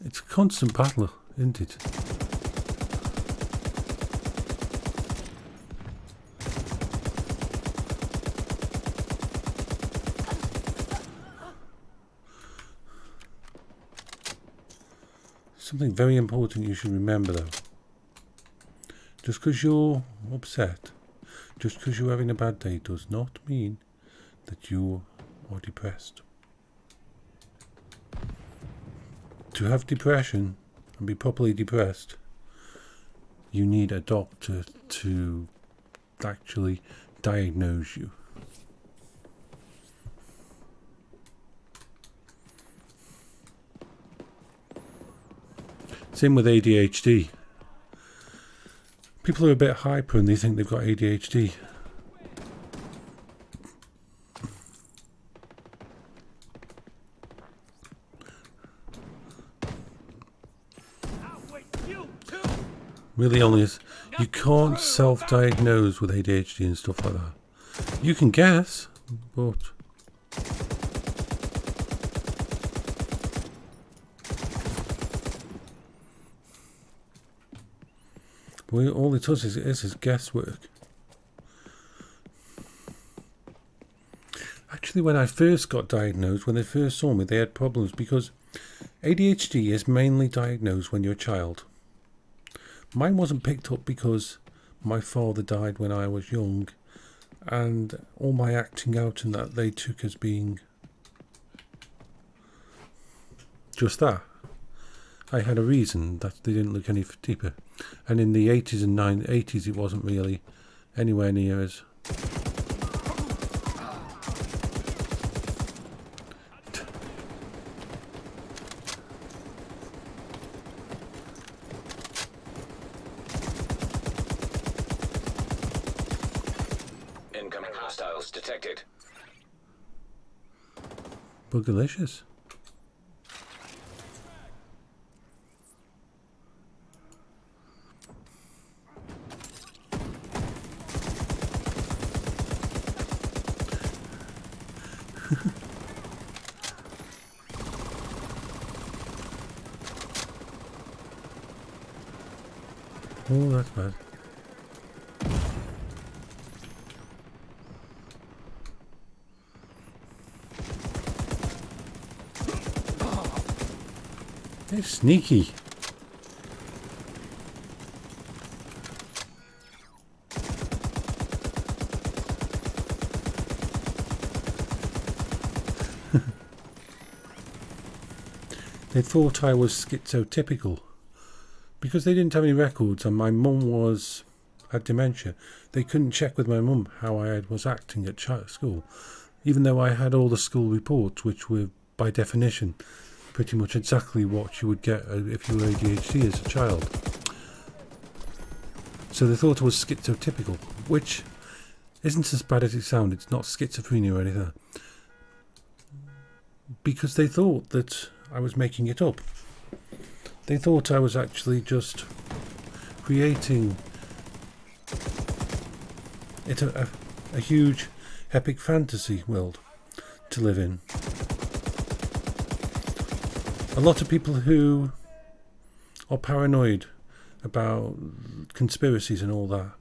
It's a constant battle, isn't it? Something very important you should remember though. Just because you're upset, just because you're having a bad day does not mean that you are depressed. To have depression and be properly depressed, you need a doctor to actually diagnose you. Same with ADHD. People are a bit hyper and they think they've got ADHD. Really only is, you can't self-diagnose with ADHD and stuff like that. You can guess, but all it does is guesswork. Actually, when I first got diagnosed, when they first saw me, they had problems because ADHD is mainly diagnosed when you're a child. Mine wasn't picked up because my father died when I was young, and all my acting out and that they took as being just that. I had a reason that they didn't look any deeper. And in the 80s and 80s it wasn't really anywhere near as Incoming hostiles detected. bugalicious. Oh, that's bad. They're sneaky. They thought I was schizotypical because they didn't have any records and my mum had dementia. They couldn't check with my mum how I was acting at school, even though I had all the school reports, which were by definition pretty much exactly what you would get if you were ADHD as a child. So they thought I was schizotypical, which isn't as bad as it sounds. It's not schizophrenia or anything, because they thought that I was making it up. They thought I was actually just creating it a huge epic fantasy world to live in. A lot of people who are paranoid about conspiracies and all that,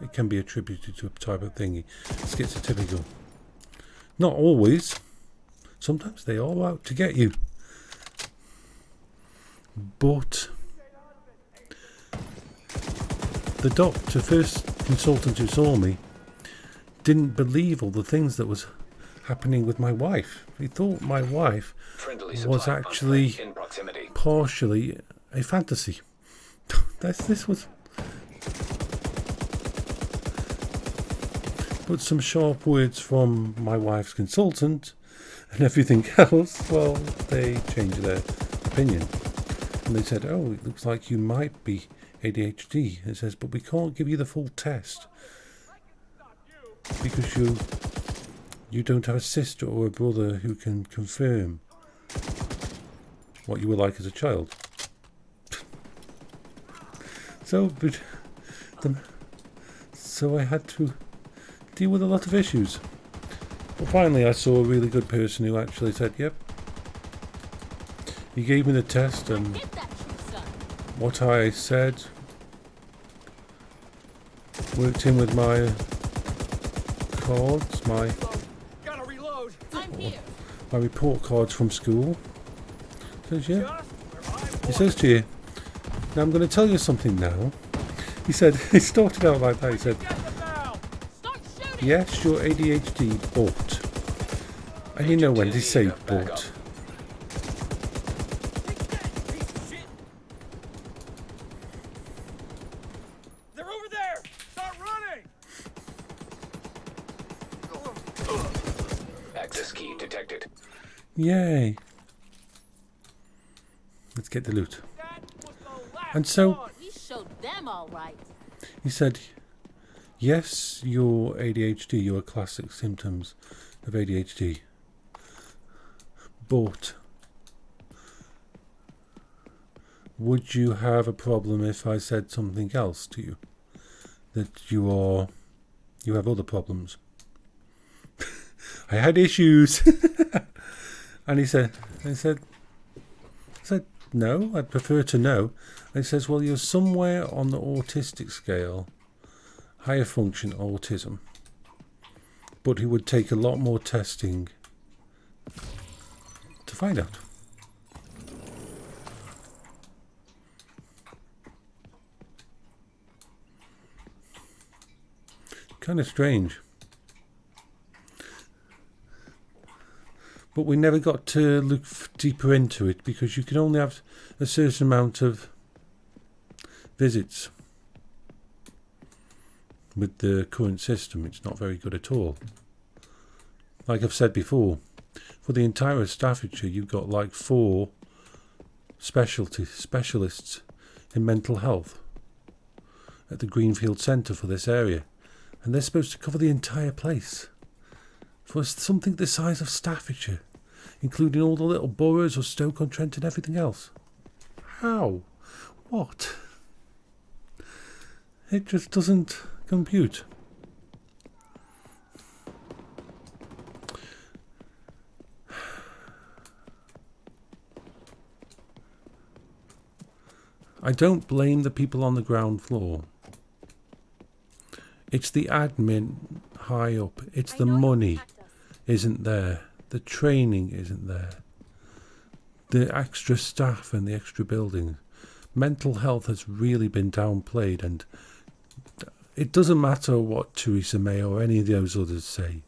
it can be attributed to a type of thing, schizotypical. Not always. Sometimes they are out to get you. But the doctor, first consultant who saw me, didn't believe all the things that was happening with my wife. He thought my wife was actually partially a fantasy. This was... But some sharp words from my wife's consultant and everything else, well, they changed their opinion. And they said, oh, it looks like you might be ADHD. It says, but we can't give you the full test because you don't have a sister or a brother who can confirm what you were like as a child. So I had to deal with a lot of issues. But finally I saw a really good person who actually said, yep. He gave me the test and Get that true son. what I said worked in with my cards, Gotta reload. I'm here. my report cards from school. Says, yeah. Just where I He says to you, now I'm going to tell you something now. He said, he started out like that. He said, get them now. Start shooting. yes, your ADHD bought. And you know when they say bought. Piece of shit. They're over there. Start running. Access key detected. Yay. Let's get the loot. That was the last And so one. We showed them all right. he said, yes, your ADHD, your classic symptoms of ADHD. But would you have a problem if I said something else to you? That you have other problems. I had issues. And he said, no, I'd prefer to know. And he says, well, you're somewhere on the autistic scale, higher function autism. But he would take a lot more testing to find out. Kind of strange. But we never got to look deeper into it because you can only have a certain amount of visits. With the current system, it's not very good at all. Like I've said before, for the entire Staffordshire, you've got like 4 specialists in mental health at the Greenfield Centre for this area. And they're supposed to cover the entire place. For something the size of Staffordshire, including all the little boroughs of Stoke-on-Trent and everything else. How? What? It just doesn't compute. I don't blame the people on the ground floor. It's the admin high up. It's the money isn't there. The training isn't there. The extra staff and the extra buildings. Mental health has really been downplayed, and it doesn't matter what Theresa May or any of those others say.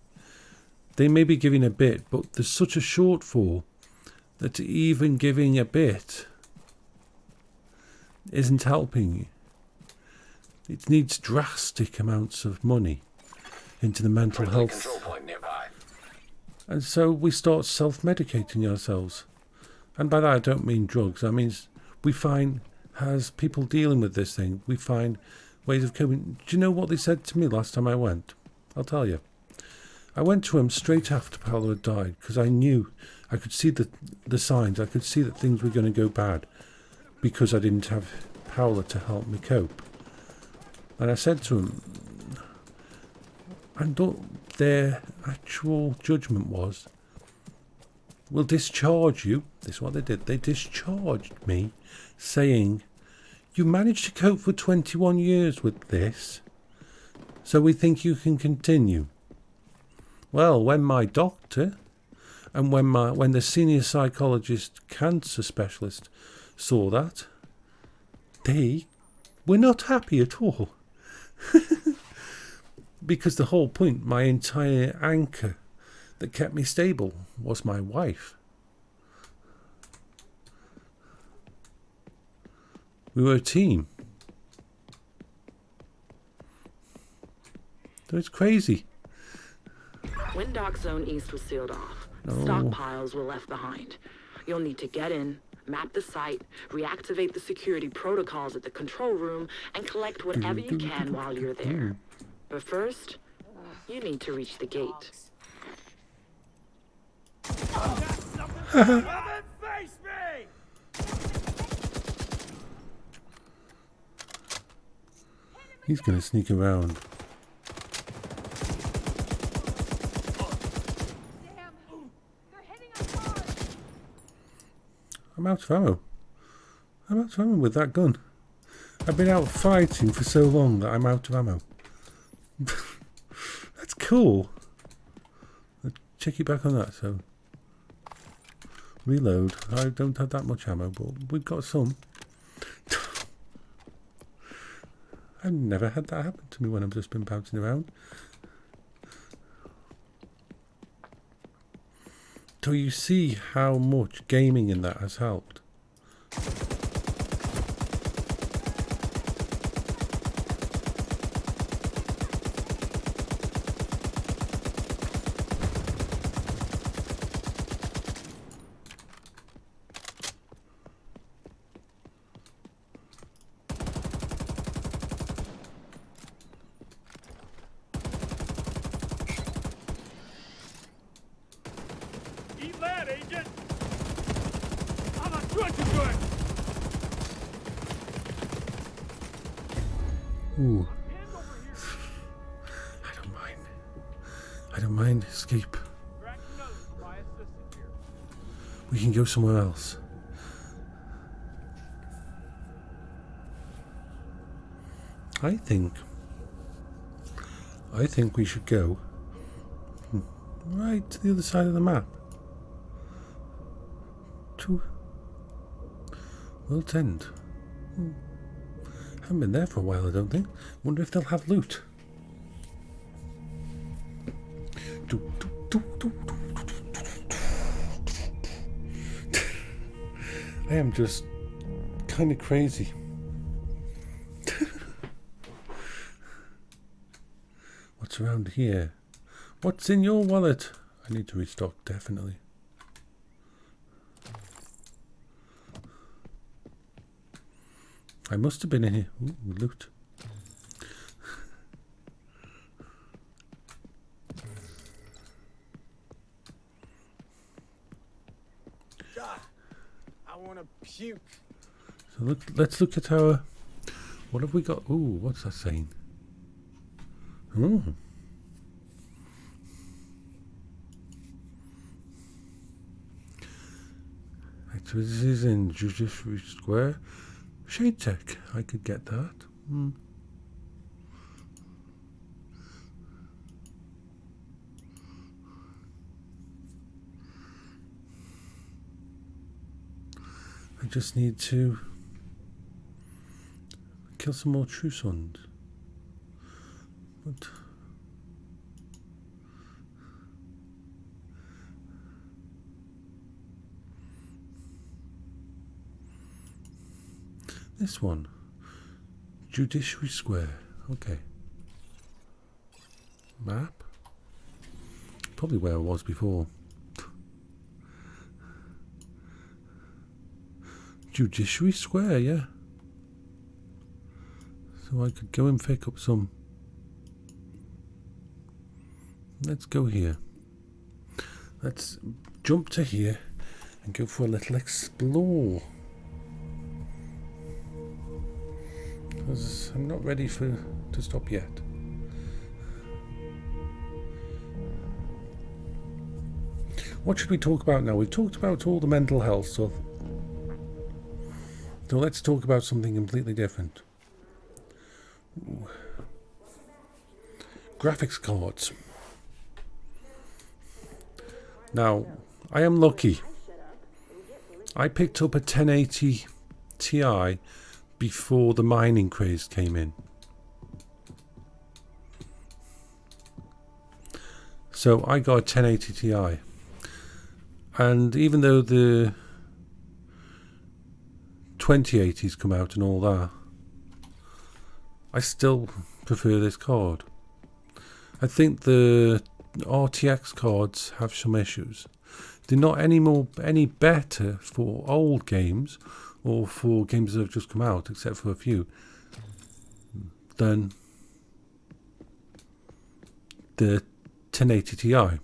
They may be giving a bit, but there's such a shortfall that even giving a bit isn't helping. It needs drastic amounts of money into the mental Friendly health. control point nearby. And so we start self-medicating ourselves. And by that I don't mean drugs. I mean, we find, as people dealing with this thing, we find ways of coping. Do you know what they said to me last time I went? I'll tell you. I went to him straight after Paolo had died because I knew, I could see the signs. I could see that things were going to go bad because I didn't have Paolo to help me cope. And I said to him, and their actual judgment was, we'll discharge you. This is what they did. They discharged me, saying, you managed to cope for 21 years with this, so we think you can continue. Well, when my doctor and when the senior psychologist, cancer specialist, saw that, they were not happy at all. Because the whole point, my entire anchor that kept me stable was my wife. We were a team. So it's crazy. Windock Zone East was sealed off. No. Stockpiles were left behind. You'll need to get in, map the site, reactivate the security protocols at the control room, and collect whatever you can while you're there. But first, you need to reach the gate. Come and face me! He's going to sneak around. I'm out of ammo. I'm out of ammo with that gun. I've been out fighting for so long that I'm out of ammo. That's cool. Let's check it back on that. So, reload. I don't have that much ammo, but we've got some. I've never had that happen to me when I've just been bouncing around. So you see how much gaming in that has helped. Eat that, agent! I'm a good. Ooh. I don't mind. Escape. We can go somewhere else. I think we should go right to the other side of the map. To World's End. Haven't been there for a while, I don't think. Wonder if they'll have loot. I am just kind of crazy. What's around here? What's in your wallet? I need to restock, definitely. I must have been in here. Ooh, loot. God, I want to puke. So let's look at our... What have we got? Ooh, what's that saying? Oh. Activities in Judiciary Square. Shade Tech. I could get that. I just need to kill some more true sons. But this one, Judiciary Square. Okay. Map. Probably where I was before. Judiciary Square, yeah. So I could go and pick up some. Let's go here. Let's jump to here and go for a little explore. Because I'm not ready to stop yet. What should we talk about now? We've talked about all the mental health stuff. So let's talk about something completely different. Ooh. Graphics cards. Now, I am lucky. I picked up a 1080 Ti before the mining craze came in. So I got a 1080 Ti. And even though the 2080s come out and all that, I still prefer this card. I think the RTX cards have some issues. They're not any better for old games or for games that have just come out, except for a few, than the 1080 Ti.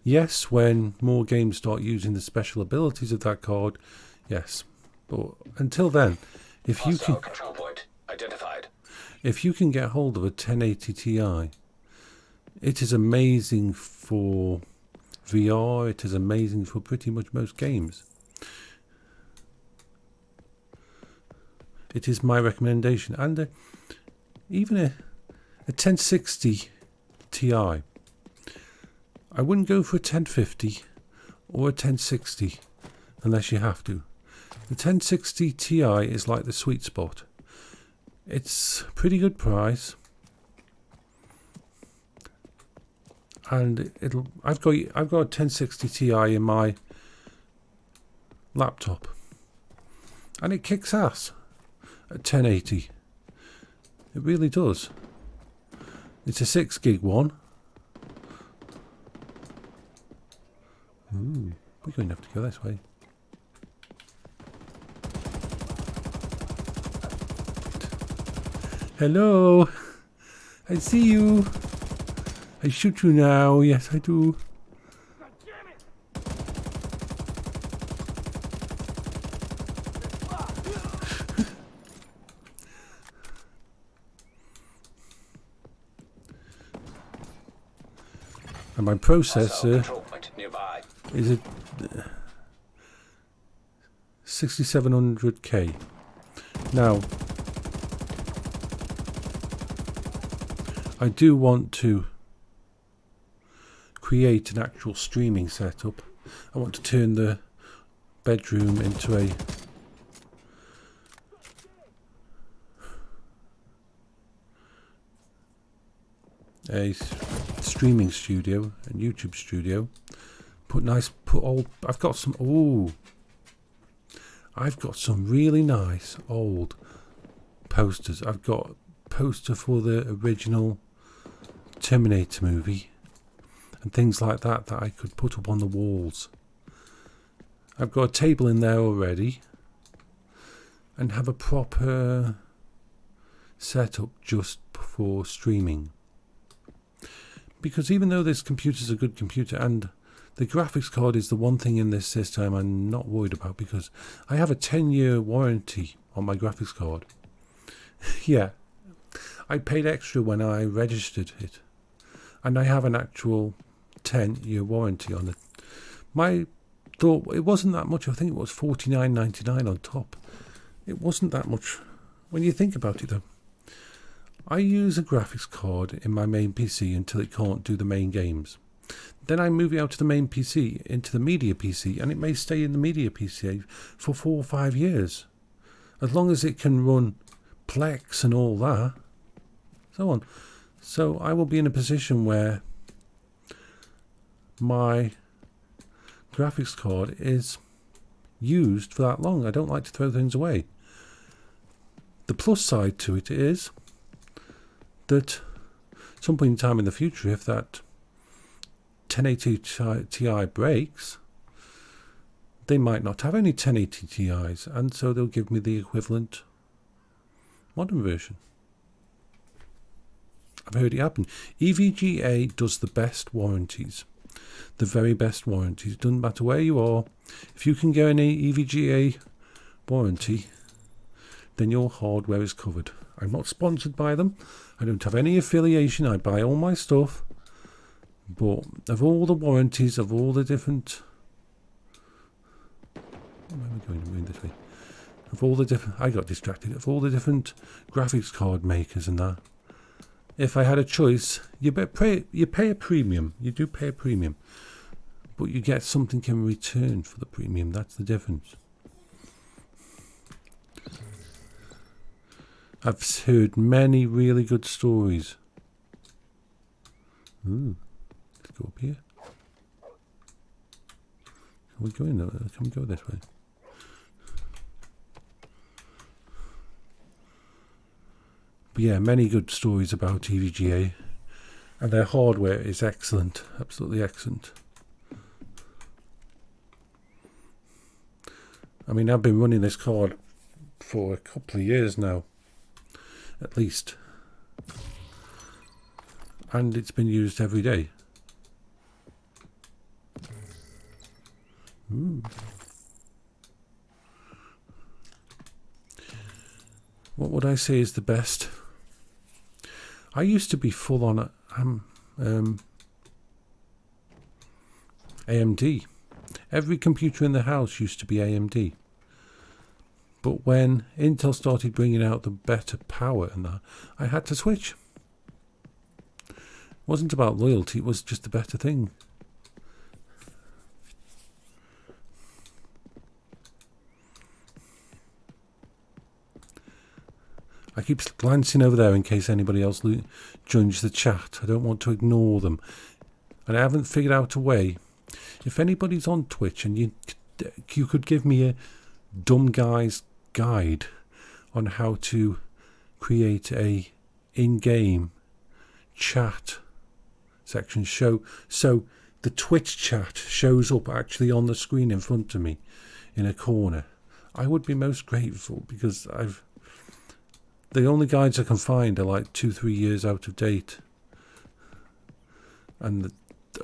Yes, when more games start using the special abilities of that card, yes. But until then, if you can control point identified. If you can get hold of a 1080 Ti, it is amazing for VR. It is amazing for pretty much most games. It is my recommendation, and even a 1060 Ti. I wouldn't go for a 1050 or a 1060 unless you have to. The 1060 Ti is like the sweet spot. It's a pretty good price, and I've got a 1060 Ti in my laptop, and it kicks ass at 1080. It really does. It's a 6 gig one. Ooh, we're going to have to go this way. Hello, I see you. I shoot you now. Yes, I do. And my processor is a 6700K. Now, I do want to create an actual streaming setup. I want to turn the bedroom into a streaming studio and YouTube studio. I've got some really nice old posters. I've got a poster for the original Terminator movie and things like that I could put up on the walls. I've got a table in there already and have a proper setup just for streaming. Because even though this computer's a good computer, and the graphics card is the one thing in this system I'm not worried about, because I have a 10-year warranty on my graphics card. Yeah, I paid extra when I registered it, and I have an actual 10-year warranty on it. My thought, it wasn't that much. I think it was $49.99 on top. It wasn't that much when you think about it, though. I use a graphics card in my main PC until it can't do the main games. Then I move it out to the main PC into the media PC, and it may stay in the media PC for 4 or 5 years, as long as it can run Plex and all that, so on. So I will be in a position where my graphics card is used for that long. I don't like to throw things away. The plus side to it is that at some point in time in the future, if that 1080 Ti breaks, they might not have any 1080 Ti's, and so they'll give me the equivalent modern version. I've heard it happen. EVGA does the best warranties, the very best warranties. It doesn't matter where you are. If you can get an EVGA warranty, then your hardware is covered. I'm not sponsored by them. I don't have any affiliation. I buy all my stuff. But of all the warranties, of all the different... Where am I going to move this way? Of all the different... I got distracted. Of all the different graphics card makers and that, if I had a choice, you pay a premium. You do pay a premium. But you get something in return for the premium. That's the difference. I've heard many really good stories. Ooh, let's go up here. Can we go in? Can we go this way? But yeah, many good stories about EVGA, and their hardware is excellent, absolutely excellent. I mean, I've been running this card for a couple of years now, at least, and it's been used every day. Ooh. What would I say is the best? I used to be full on AMD. Every computer in the house used to be AMD. But when Intel started bringing out the better power and that, I had to switch. It wasn't about loyalty, it was just a better thing. I keep glancing over there in case anybody else joins the chat. I don't want to ignore them. And I haven't figured out a way. If anybody's on Twitch and you could give me a dumb guy's guide on how to create a in-game chat section so the Twitch chat shows up actually on the screen in front of me in a corner, I would be most grateful, because the only guides I can find are like 2-3 years out of date, and the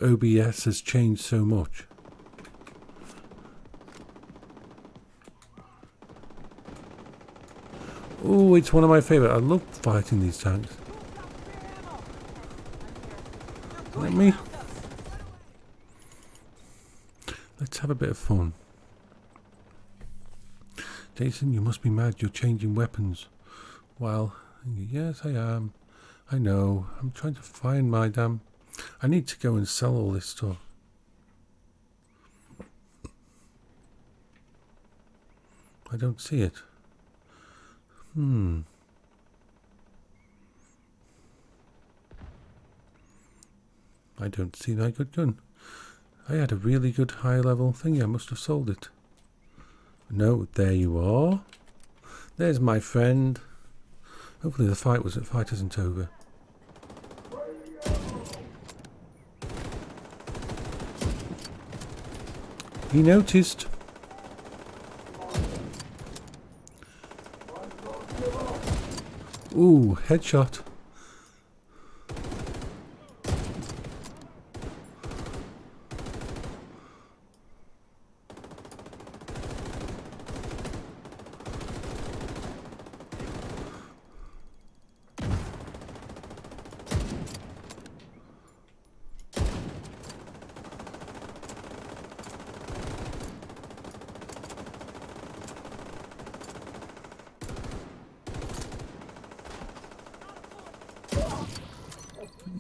OBS has changed so much. Oh, it's one of my favourite. I love fighting these tanks. Let me. Let's have a bit of fun. Jason, you must be mad. You're changing weapons. Well, yes, I am. I know. I'm trying to find my damn... I need to go and sell all this stuff. I don't see it. I don't see that good gun. I had a really good high level thingy. I must have sold it. No, there you are. There's my friend. Hopefully the fight isn't over. He noticed. Ooh, headshot.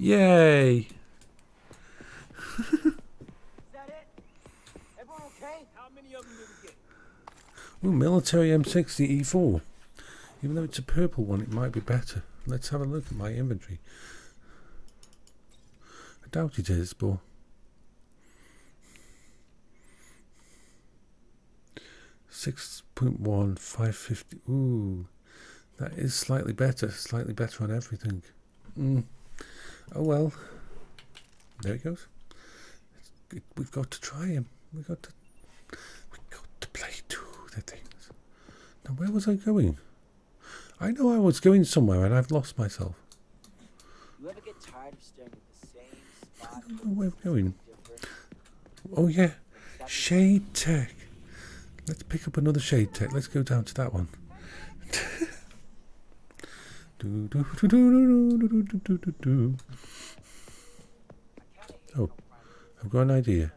Yay! Is that it? Everyone okay? How many of them did we get? Ooh, military M60 E4. Even though it's a purple one, it might be better. Let's have a look at my inventory. I doubt it is, but... 6.1, 550. Ooh, that is slightly better. Slightly better on everything. Oh well. There it goes. We've got to try him. We've got to play to the things. Now, where was I going? I know I was going somewhere and I've lost myself. You ever get tired of staring at the same spot? I don't know where I'm going. Oh yeah, Shade Tech. Let's pick up another Shade Tech. Let's go down to that one. Oh, I've got an idea.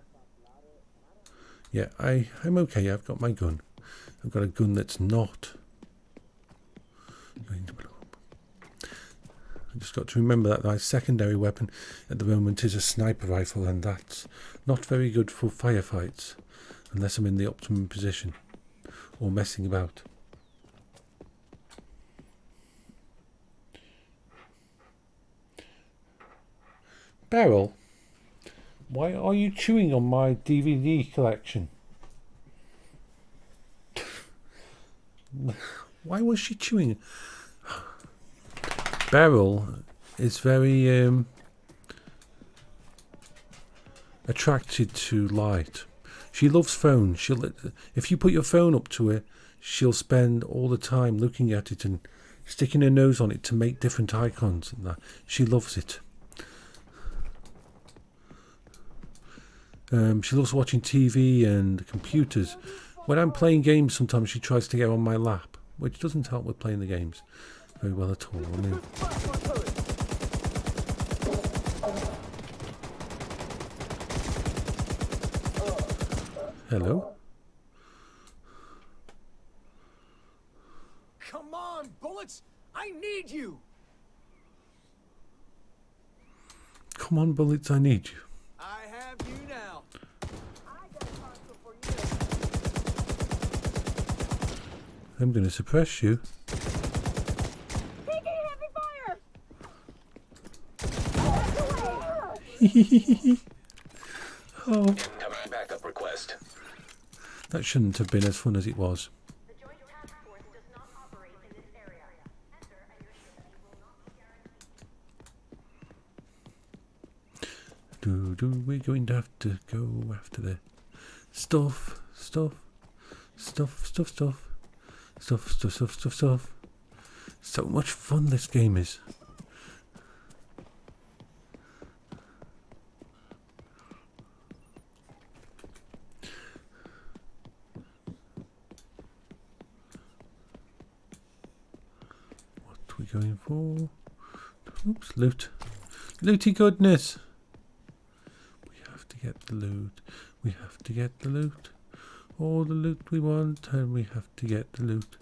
Yeah, I'm okay. I've got my gun. I've got a gun that's not going to blow up. I just got to remember that my secondary weapon at the moment is a sniper rifle, and that's not very good for firefights unless I'm in the optimum position or messing about. Beryl, why are you chewing on my DVD collection? Why was she chewing? Beryl is very attracted to light. She loves phones. If you put your phone up to her, she'll spend all the time looking at it and sticking her nose on it to make different icons and that. She loves it. She loves watching TV and computers. When I'm playing games, sometimes she tries to get on my lap, which doesn't help with playing the games very well at all. I mean, Hello. Come on, bullets! I need you! Come on, bullets, I need you. I have you now. I got a parcel for you. I'm going to suppress you. Taking heavy fire! Oh, Incoming backup request. that shouldn't have been as fun as it was. The Joint Task Force does not operate in this area. Enter and your safety will not be guaranteed. We're going to have to go after the stuff. So much fun this game is. What are we going for? Oops, loot. Looty goodness. We have to get the loot. We have to get the loot. All the loot we want, and we have to get the loot.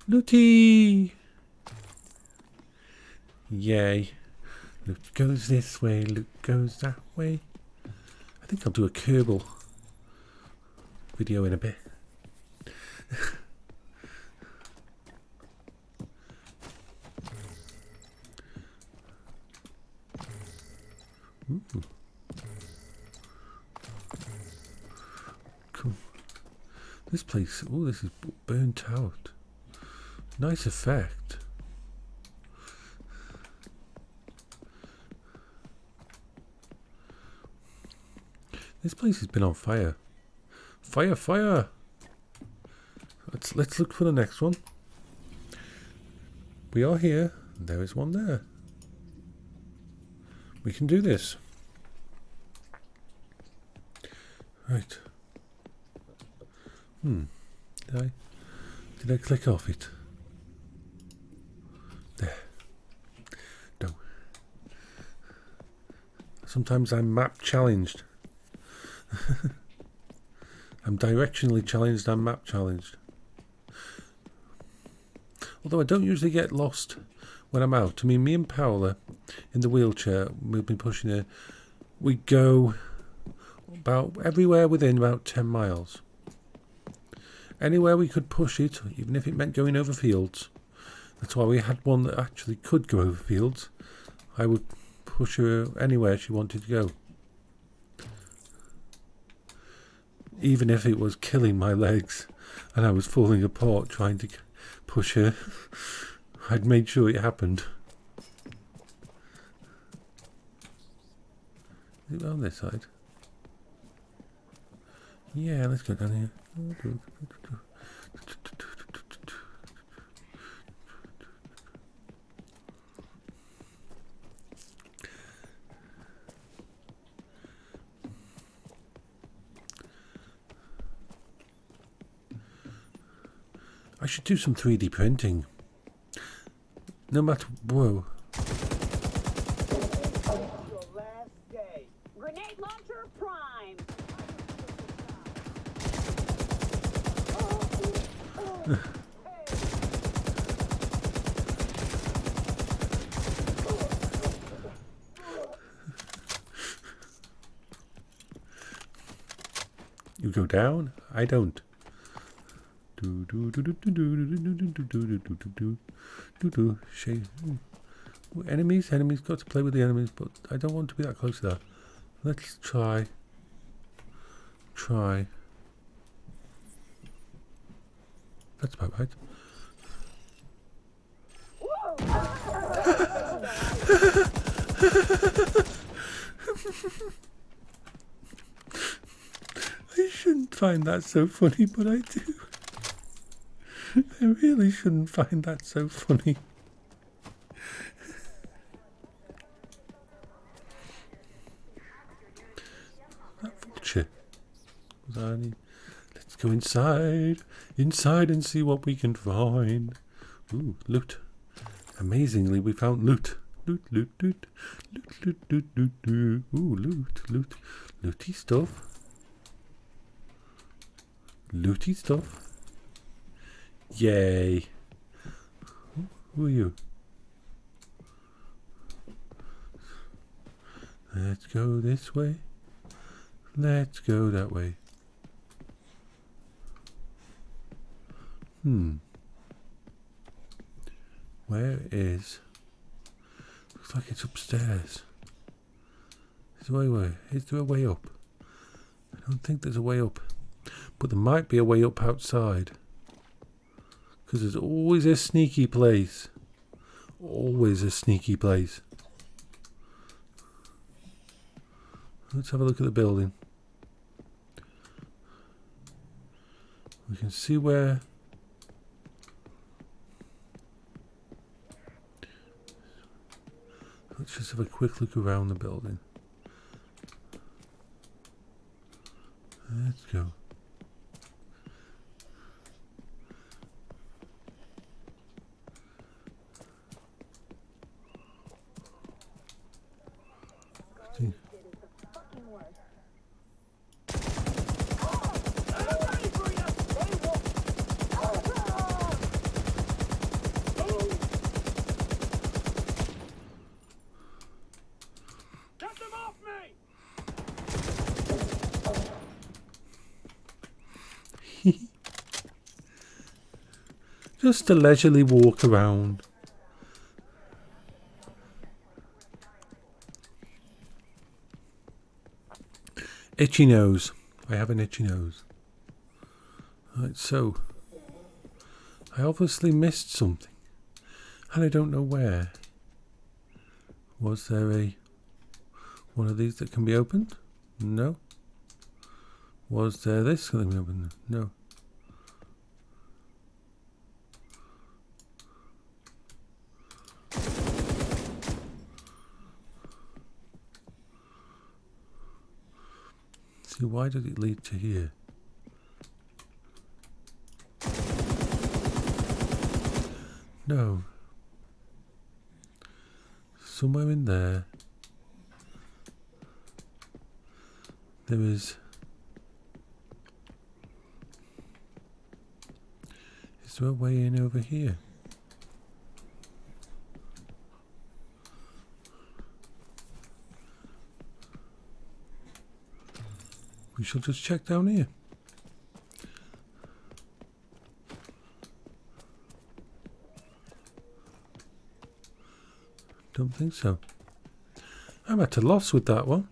Looty! Yay. Loot goes this way, loot goes that way. I think I'll do a Kerbal video in a bit. Ooh. Cool. This place, oh, this is burnt out. Nice effect. This place has been on fire. Fire, fire! Let's look for the next one. We are here. There is one there. We can do this. Right. Did I click off it? There. No. Sometimes I'm map challenged. I'm directionally challenged and map challenged. Although I don't usually get lost when I'm out. I mean, me and Paola in the wheelchair, we've been pushing her. We go about everywhere within about 10 miles. Anywhere we could push it, even if it meant going over fields. That's why we had one that actually could go over fields. I would push her anywhere she wanted to go. Even if it was killing my legs and I was falling apart trying to push her, I'd made sure it happened. Is it on this side? Yeah, let's go down here. I should do some 3D printing. No matter, whoa. Your last day. Grenade launcher prime! You go down, I don't. Enemies, got to play with the enemies, but I don't want to be that close to that. Let's try. That's about right. I shouldn't find that so funny, but I do. I really shouldn't find that so funny. That vulture. Let's go inside and see what we can find. Ooh, loot. Amazingly, we found loot. Loot. Ooh, loot. Looty stuff. Looty stuff. Yay. Who are you? Let's go this way. Let's go that way. Where is... Looks like it's upstairs. Is there a way up? I don't think there's a way up. But there might be a way up outside. Because there's always a sneaky place. Always a sneaky place. Let's have a look at the building. We can see where... Let's just have a quick look around the building. Let's go. Get them off me! Just a leisurely walk around. Itchy nose. I have an itchy nose. Right, so I obviously missed something, and I don't know where. Was there one of these that can be opened? No. Was there this that can be opened? No. See, why did it lead to here? No. Somewhere in there, there is... Is there a way in over here? We shall just check down here. Don't think so. I'm at a loss with that one.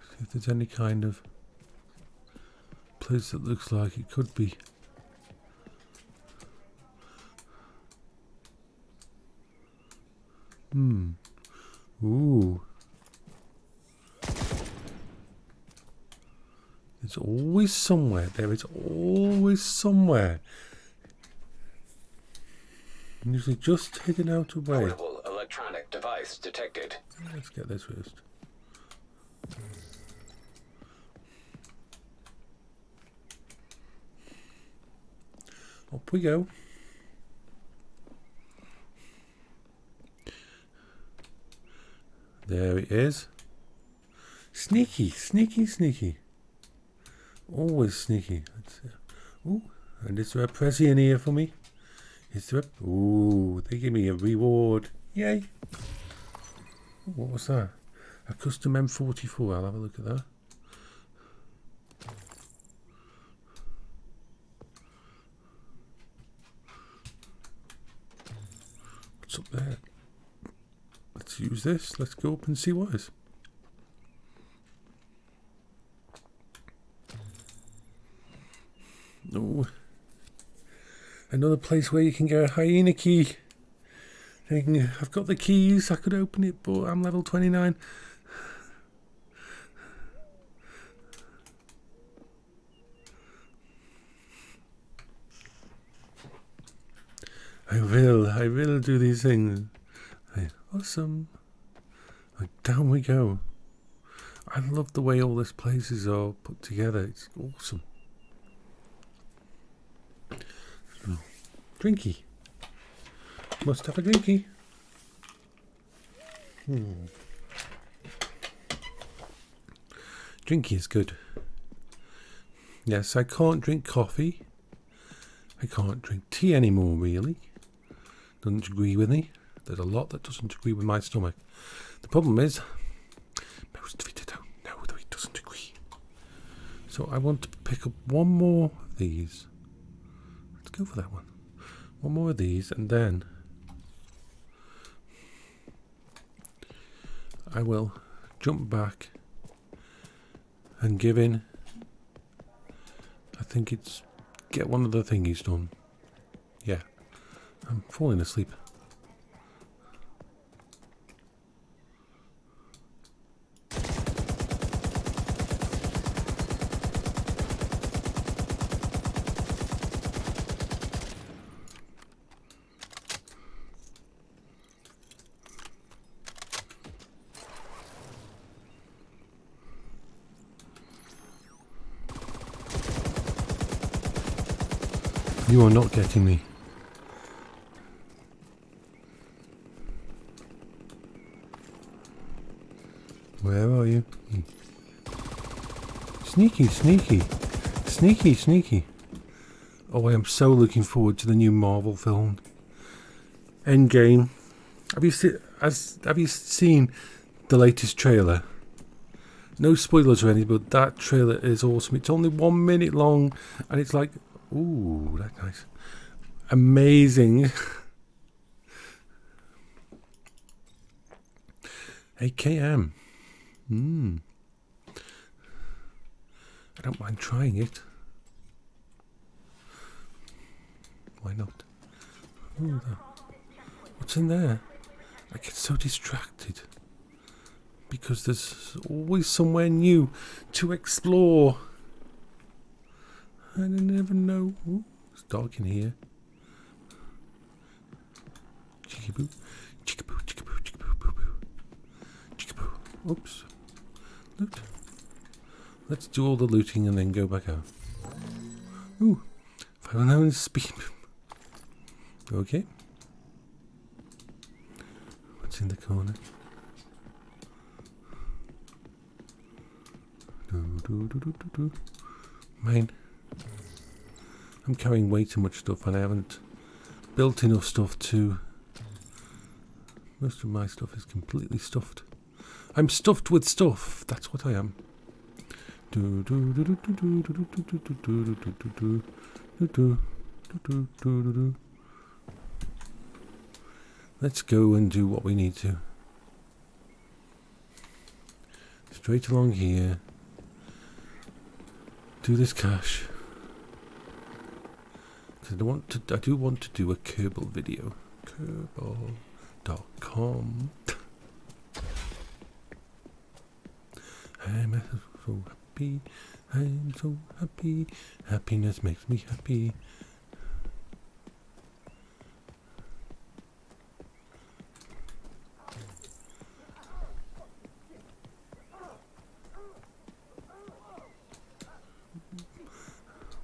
See if there's any kind of place that looks like it could be. Ooh. It's always somewhere. There is always somewhere. Usually just hidden out away. Portable electronic device detected. Let's get this first. Up we go. There it is. Sneaky, sneaky, sneaky. Always sneaky. Ooh, and is there a Prezi in here for me? Is there a... Ooh, they give me a reward. Yay. What was that? A custom M44. I'll have a look at that. What's up there? Let's use this. Let's go up and see what is. Oh. Another place where you can get a hyena key. I've got the keys. I could open it, but I'm level 29. I will do these things. Awesome. Down we go. I love the way all this place is all put together. It's awesome. Drinky. Must have a drinky. Drinking is good. Yes, I can't drink coffee. I can't drink tea anymore, really. Doesn't agree with me. There's a lot that doesn't agree with my stomach. The problem is, most of it I don't know that it doesn't agree. So I want to pick up one more of these. Let's go for that one. One more of these, and then I will jump back and give in. I think it's get one of the thingies done. Yeah, I'm falling asleep. You are not getting me. Where are you? Sneaky, sneaky. Sneaky, sneaky. Oh, I am so looking forward to the new Marvel film. Endgame. Have you seen the latest trailer? No spoilers or anything, but that trailer is awesome. It's only 1 minute long, and it's like, ooh, that's nice. Amazing. AKM. I don't mind trying it. Why not? Ooh, what's in there? I get so distracted because there's always somewhere new to explore. I never know. Ooh, it's dark in here. Chickaboo, chickaboo, chickaboo, chickaboo, boo boo. Chickaboo. Oops. Loot. Let's do all the looting and then go back out. Ooh. 5 speed. Okay. What's in the corner? Mine. I'm carrying way too much stuff and I haven't built enough stuff to... Most of my stuff is completely stuffed. I'm stuffed with stuff. That's what I am. Let's go and do what we need to. Straight along here. Do this cache. I do want to do a Kerbal video. Kerbal.com. I'm so happy. I'm so happy. Happiness makes me happy.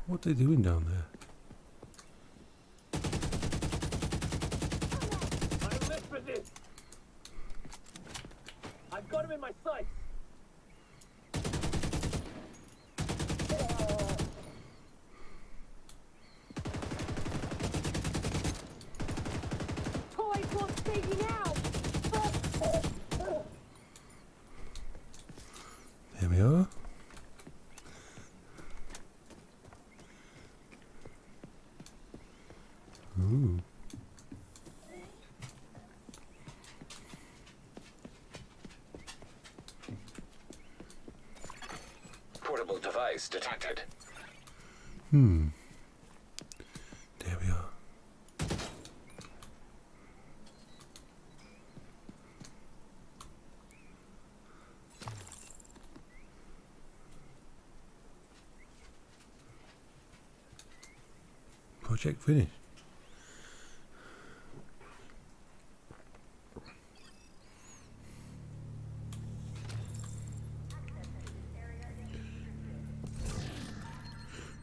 What are they doing down there? I live for this. I've got him in my sights. Toys won't save you now. There we are. Ooh. Portable device detected. There we are. Project finished.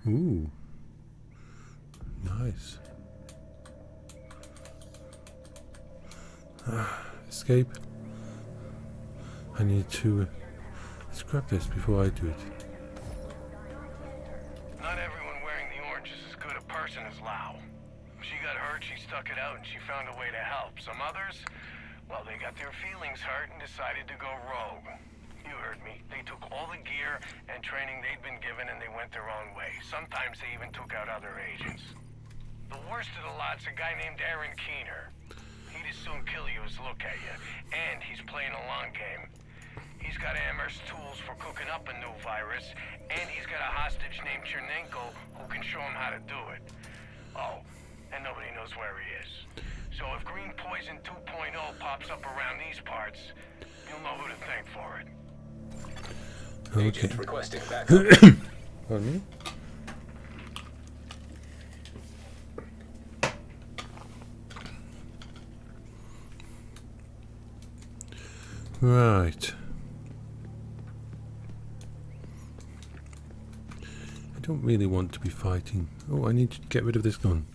Ooh, nice. Escape. I need to. Let's grab this before I do it. Not everyone wearing the orange is as good a person as Lau. She got hurt, she stuck it out, and she found a way to help. Some others, well, they got their feelings hurt and decided to go rogue. You heard me. They took all the gear and training they'd been given and they went their own way. Sometimes they even took out other agents. The worst of the lot's a guy named Aaron Keener. He'd as soon kill you as look at you. And he's playing a long game. He's got Amherst tools for cooking up a new virus, and he's got a hostage named Chernenko who can show him how to do it. Oh, and nobody knows where he is. So if Green Poison 2.0 pops up around these parts, you'll know who to thank for it. Okay. Agent requesting backup. Pardon me? Right. I don't really want to be fighting. Oh, I need to get rid of this gun.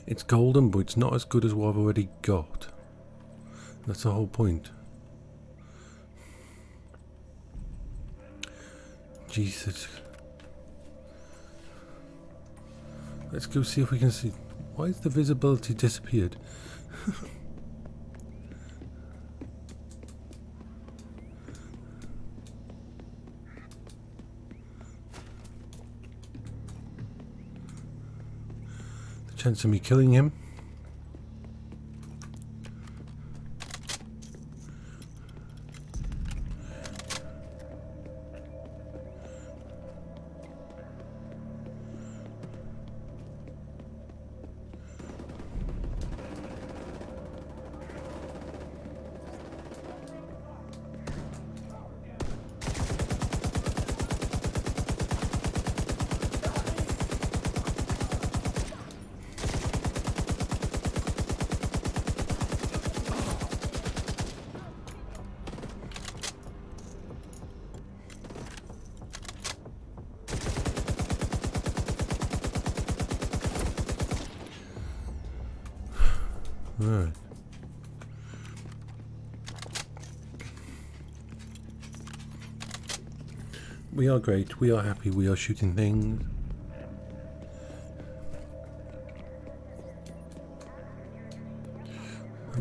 It's golden, but it's not as good as what I've already got. That's the whole point. Jesus. Let's go see if we can see. Why has the visibility disappeared? The chance of me killing him. Right. We are great. We are happy. We are shooting things. I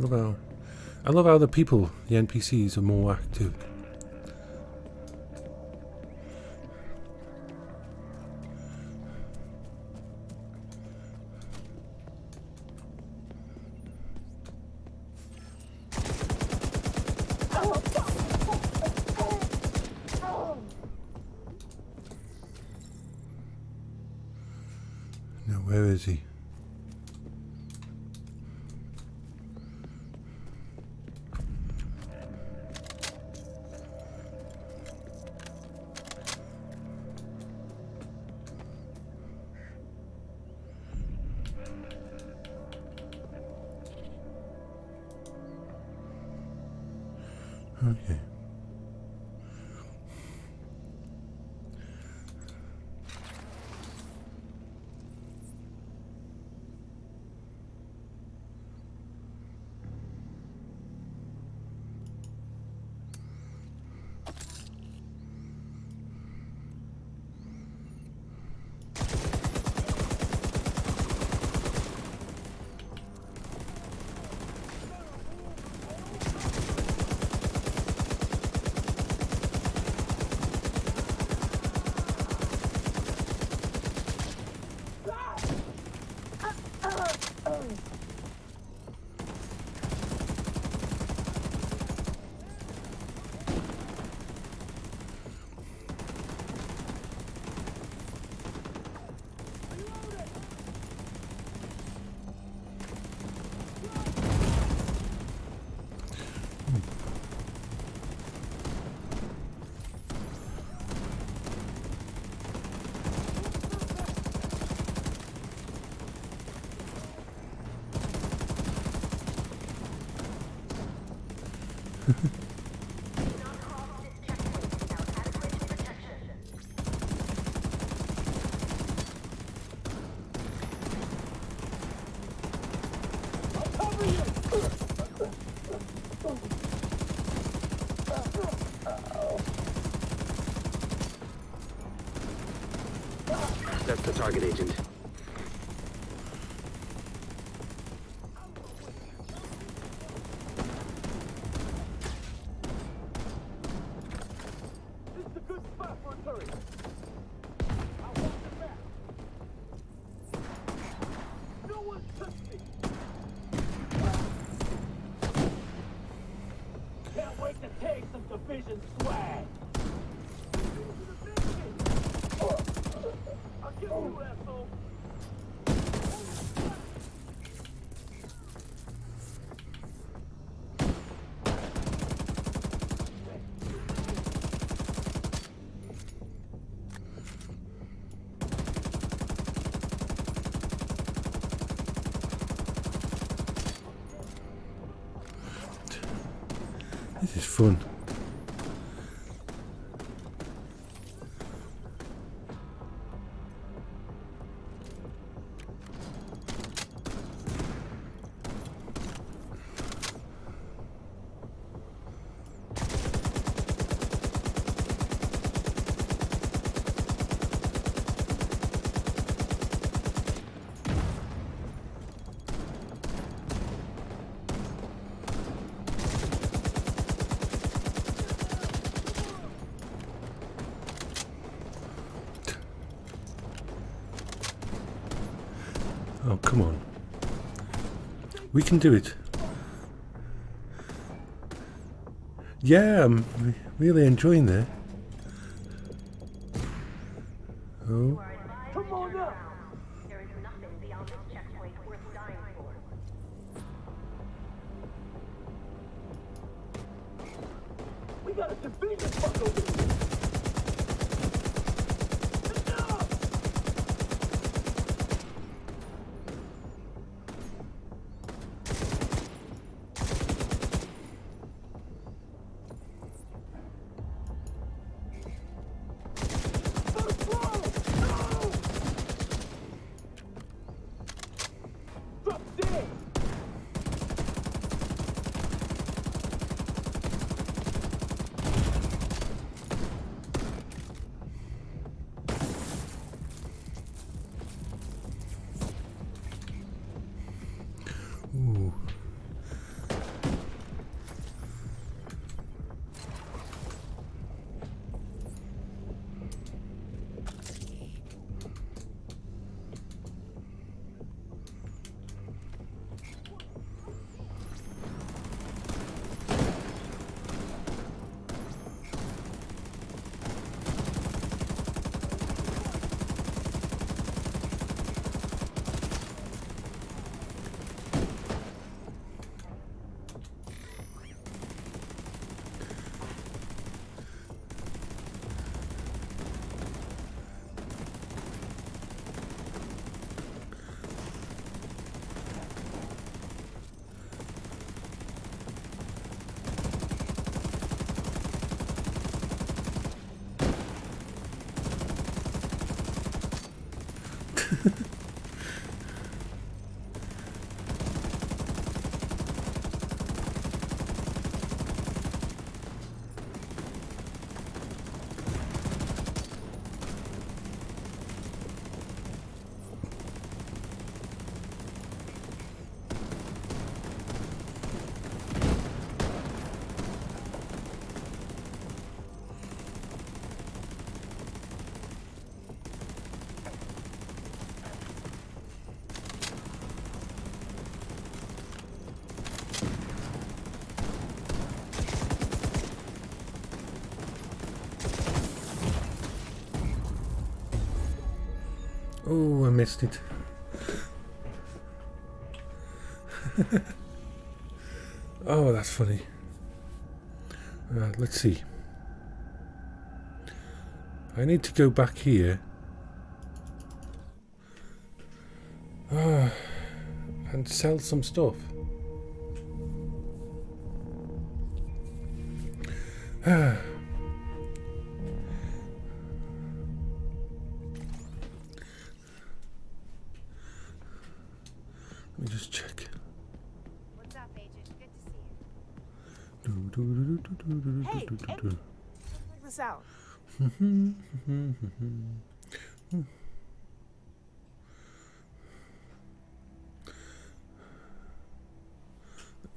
love how the people, the NPCs, are more active. Now, where is he? Okay. target, Agent. This is a good spot for a turret. I want the back. No one touched me. Can't wait to take some division swag. I'll kill you, asshole. This is fun. Oh, come on. We can do it. Yeah, I'm really enjoying that. Oh. Come on up. There is nothing beyond this checkpoint worth dying for. We got a civilian fuck over here. Enough! First floor! No! Drop dead! Ooh. Oh, I missed it. Oh, that's funny. Let's see. I need to go back here. And sell some stuff. Let me just check. What's up, Agent? Good to see Hey, check this out.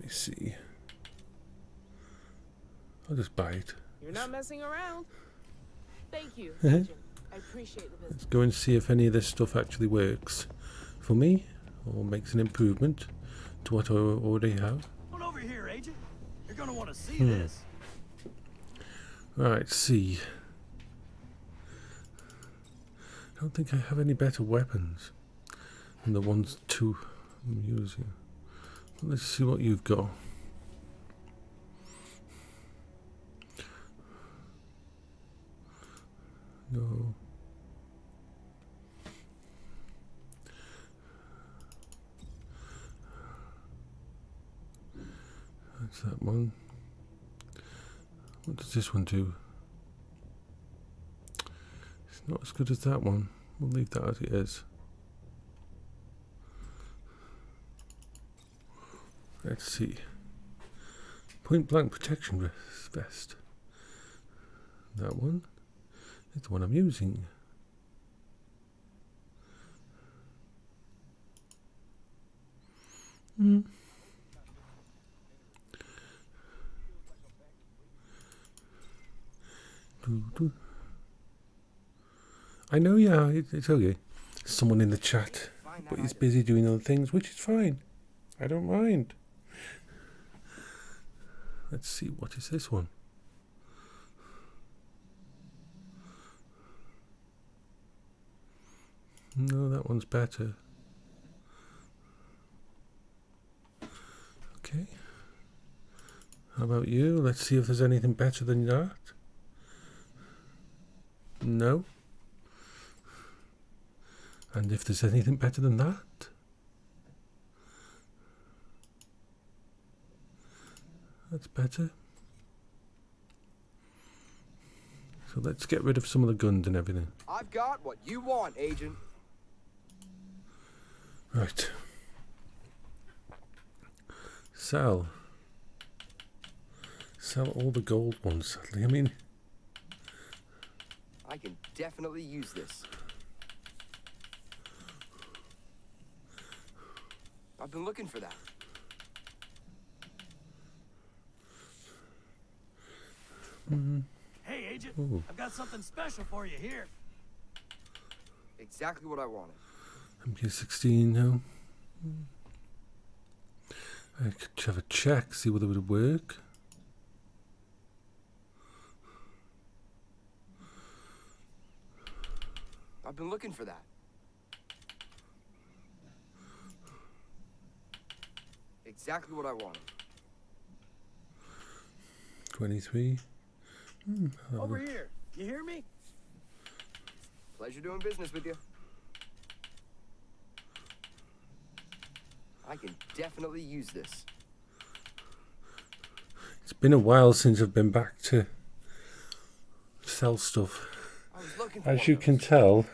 me see. I'll just buy it. You're not messing around. Thank you, Uh-huh. Agent. I appreciate the Let's business. go and see if any of this stuff actually works for me or makes an improvement to what I already have. Come over here, Agent. You're gonna want to see this. Right, see. I don't think I have any better weapons than the ones I'm using. Let's see what you've got. No. That's that one. What does this one do? It's not as good as that one. We'll leave that as it is. Let's see. Point blank protection vest. That one is the one I'm using. I know, yeah, it's okay. Someone in the chat, but he's busy doing other things, which is fine. I don't mind. Let's see, what is this one? No, that one's better. Okay. How about you? Let's see if there's anything better than that. No. And if there's anything better than that? That's better. So let's get rid of some of the guns and everything. I've got what you want, Agent. Right. Sell. Sell all the gold ones, sadly. I mean, I can definitely use this. I've been looking for that. Hey, Agent. Ooh. I've got something special for you here. Exactly what I wanted. MK16 now. I could have a check, see whether it would work. I've been looking for that. Exactly what I wanted. 23. Over here. You hear me? Pleasure doing business with you. I can definitely use this. It's been a while since I've been back to sell stuff. I was looking for As one you of can those. tell,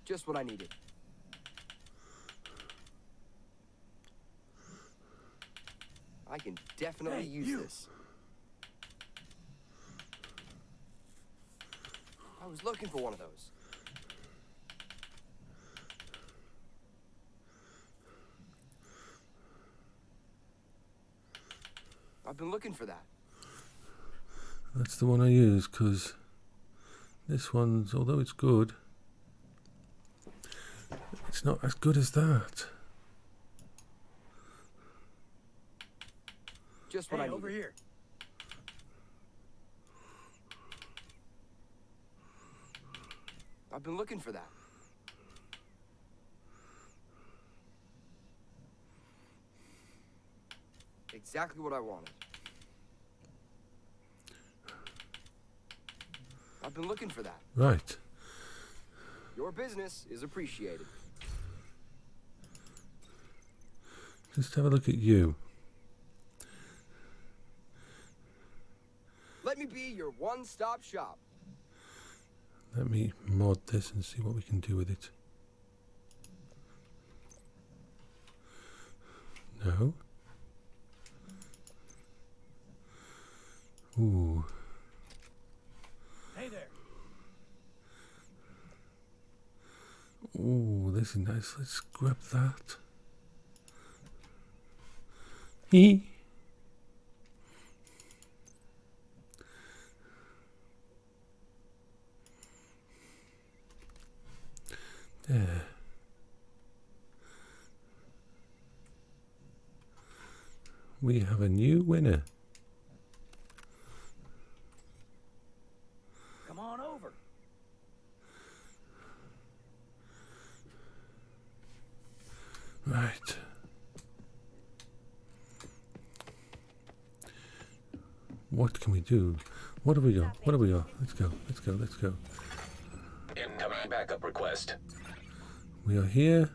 Just what I needed. I can definitely use this. I was looking for one of those. I've been looking for that. that's the one I use, because this one's, although it's good, it's not as good as that. Just what I needed. Over here. I've been looking for that. Exactly what I wanted. I've been looking for that. Right. Your business is appreciated. Just have a look at you. Let me be your one-stop shop. Let me mod this and see what we can do with it. No. Ooh. Hey there. Oh, this is nice. Let's grab that. Hee. There. We have a new winner. Come on over. Right. What can we do? What have we got? What have we got? Let's go. Let's go. Let's go. Incoming backup request. We are here.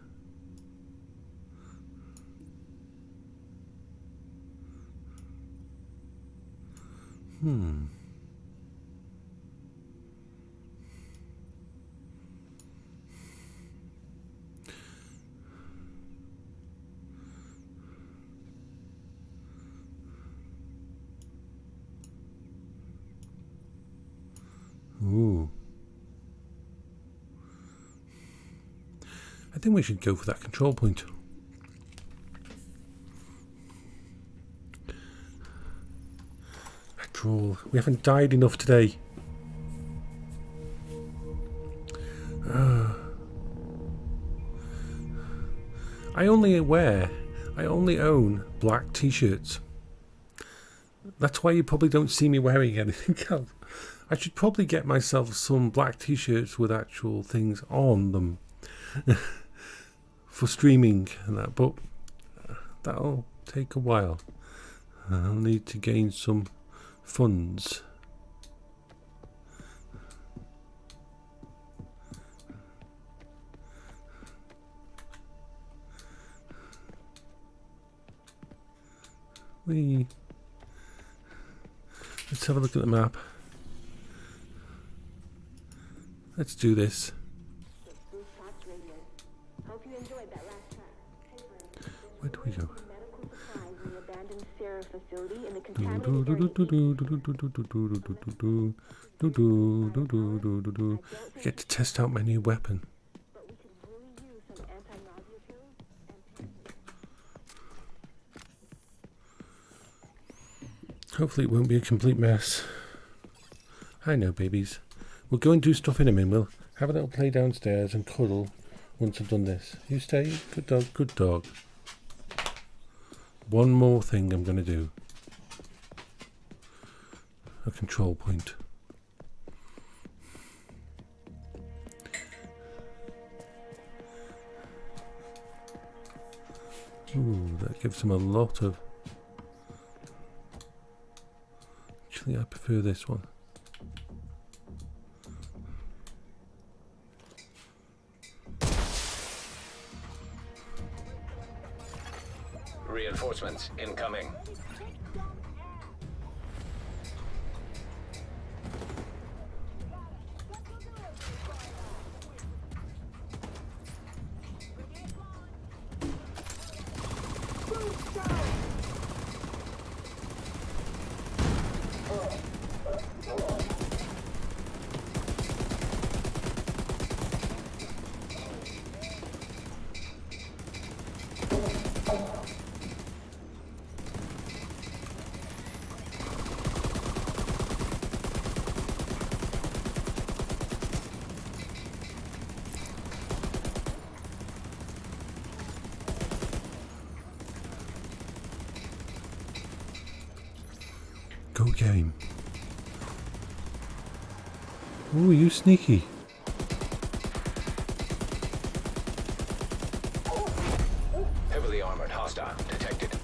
Ooh. I think we should go for that control point. After all, we haven't died enough today. I only own black t-shirts. That's why you probably don't see me wearing anything else. I should probably get myself some black t-shirts with actual things on them for streaming and that, but that'll take a while. I'll need to gain some funds. Let's have a look at the map. Let's do this. Where do we go? I get to test out my new weapon. Hopefully it won't be a complete mess. I know, babies. We'll go and do stuff in a minute. We'll have a little play downstairs and cuddle once I've done this. You stay? Good dog, good dog. One more thing I'm going to do. A control point. Ooh, that gives him a lot of... Actually, I prefer this one. Reinforcements incoming. Go game. Ooh, you sneaky. Heavily armored hostile detected.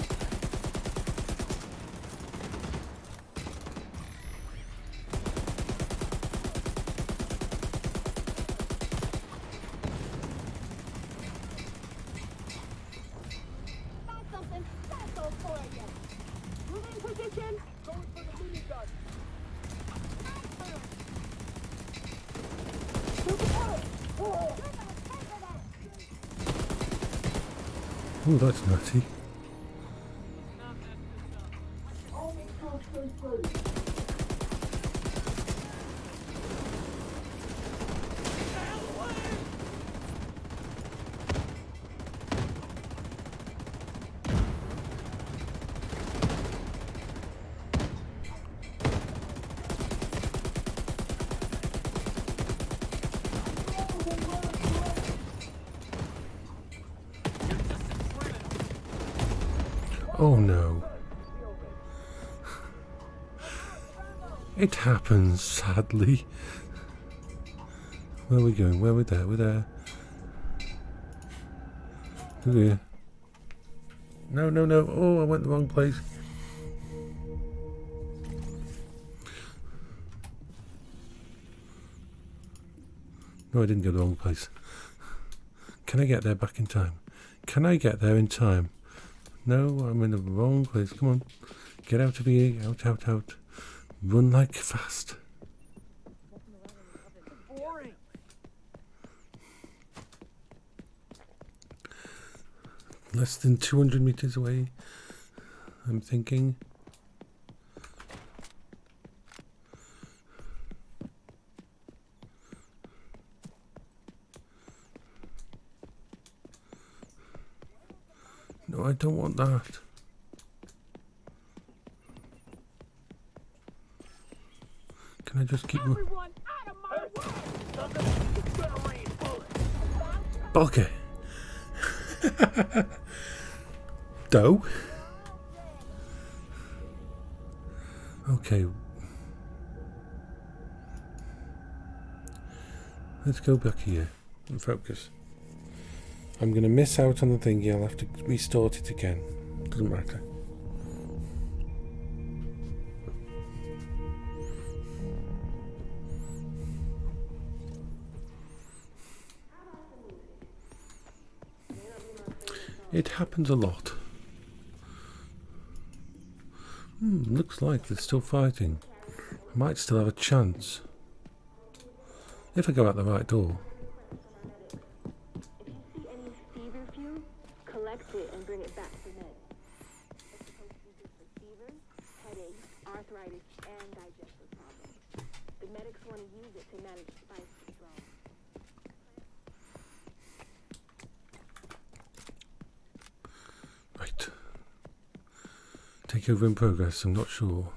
Ooh, that's nutty. Oh no. It happens, sadly. Where are we going? Where are we there? We're there. We're here. No, no, no. Oh, I went the wrong place. No, I didn't go the wrong place. Can I get there back in time? Can I get there in time? No, I'm in the wrong place. Come on. Get out of here. Out, out, out. Run like fast. Boring. Less than 200 meters away, I'm thinking. No, I don't want that. Can I just keep... Bugger! Dough? Okay. Let's go back here and focus. I'm going to miss out on the thingy. I'll have to restart it again. Doesn't matter. It happens a lot. Looks like they're still fighting. I might still have a chance. If I go out the right door. If you see any fever fume, collect it and bring it back to med. It's supposed to be good for fever, headache, arthritis, and digestive problems. The medics want to use it to manage spice withdrawal. Right. Takeover in progress, I'm not sure.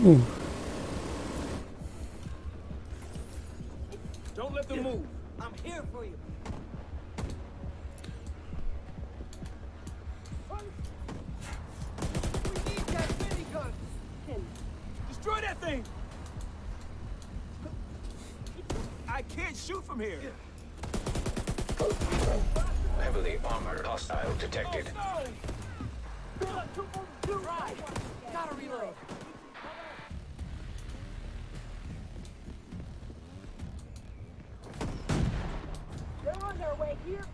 Ooh. Don't let them move. I'm here for you. We need that minigun. Destroy that thing. I can't shoot from here. Heavily armored hostile detected. Oh, no. Right. Gotta reload. They're on their way here.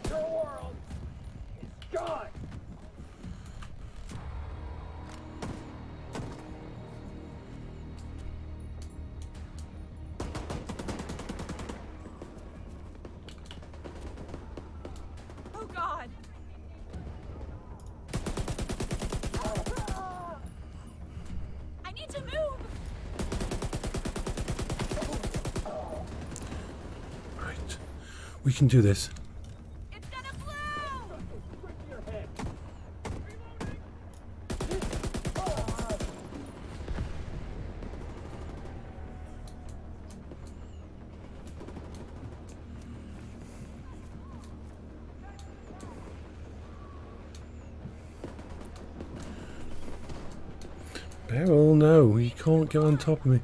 Your world is gone. Oh God! I need to move! Right. We can do this. It's gonna blow! Beryl, no, you can't get on top of me.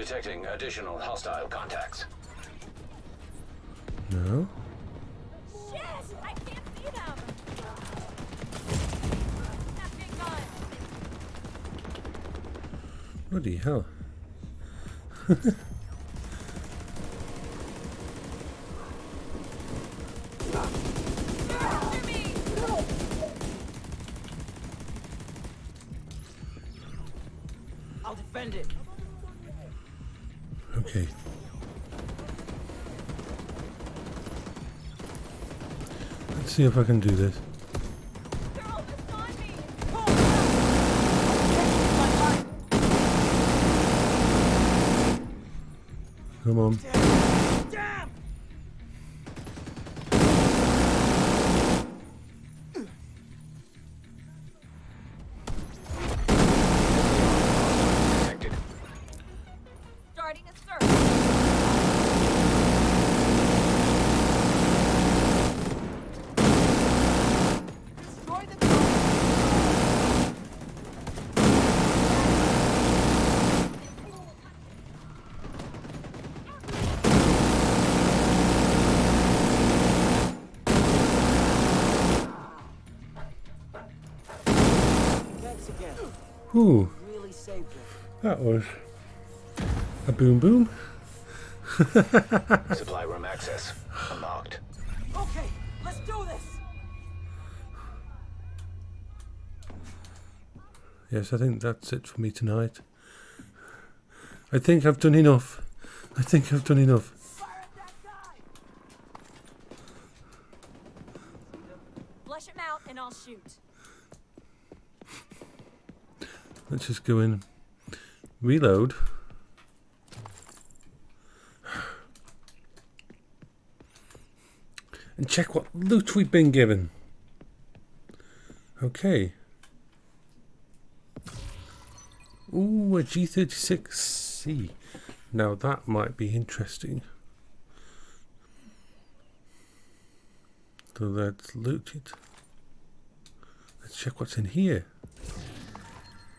Detecting additional hostile contacts. No. Shit! I can't see them! That big gun! Bloody hell. After me! I'll defend it. Okay. Let's see if I can do this. They're almost on me! Come on. Damn! Detected. Starting a search! Destroy the Thanks again. Ooh, Really saved her. that was a boom boom. Supply room access unlocked. Okay, let's do this. Yes, I think that's it for me tonight. I think I've done enough. I think I've done enough. Flush him out and I'll shoot. Let's just go in. Reload. And check what loot we've been given. Okay. Ooh, a G36C. Now that might be interesting. So let's loot it. Let's check what's in here.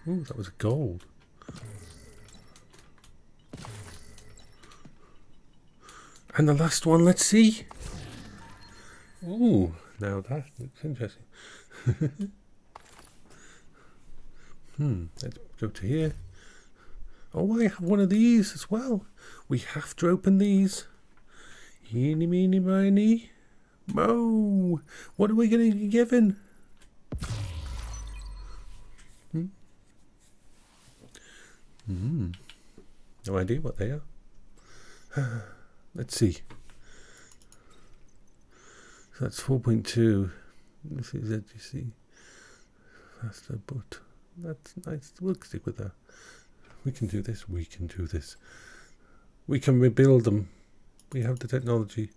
Ooh, that was gold. And the last one, let's see. Ooh, now that looks interesting. Let's go to here. Oh, I have one of these as well. We have to open these. Eeny, meeny, miny, mo. What are we going to be given? No idea what they are. Let's see. So that's 4.2. This is ZGC. Faster, but that's nice. We'll stick with that. We can do this. We can do this. We can rebuild them. We have the technology.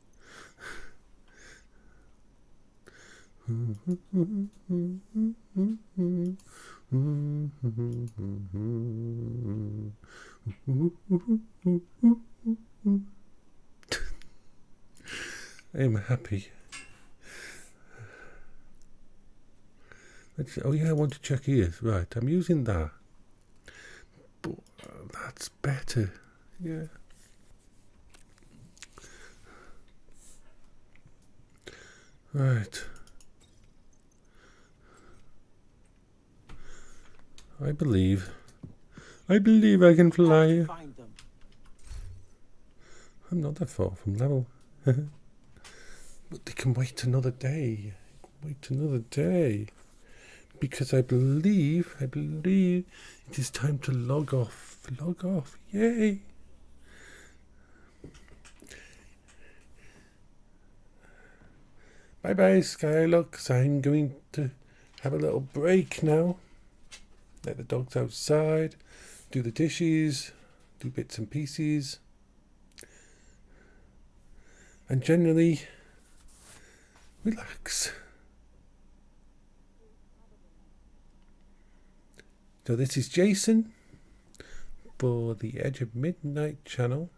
I am happy. Oh yeah, I want to check ears. Right, I'm using that. But that's better. Yeah. Right. I believe I can fly. Find them. I'm not that far from level. But they can wait another day. Wait another day. Because I believe it is time to log off. Log off. Yay. Bye bye, Skylux. I'm going to have a little break now. Let the dogs outside. Do the dishes. Do bits and pieces. And generally relax. So this is Jason for the Edge of Midnight channel.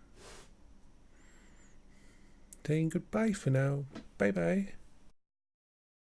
Saying goodbye for now. Bye bye.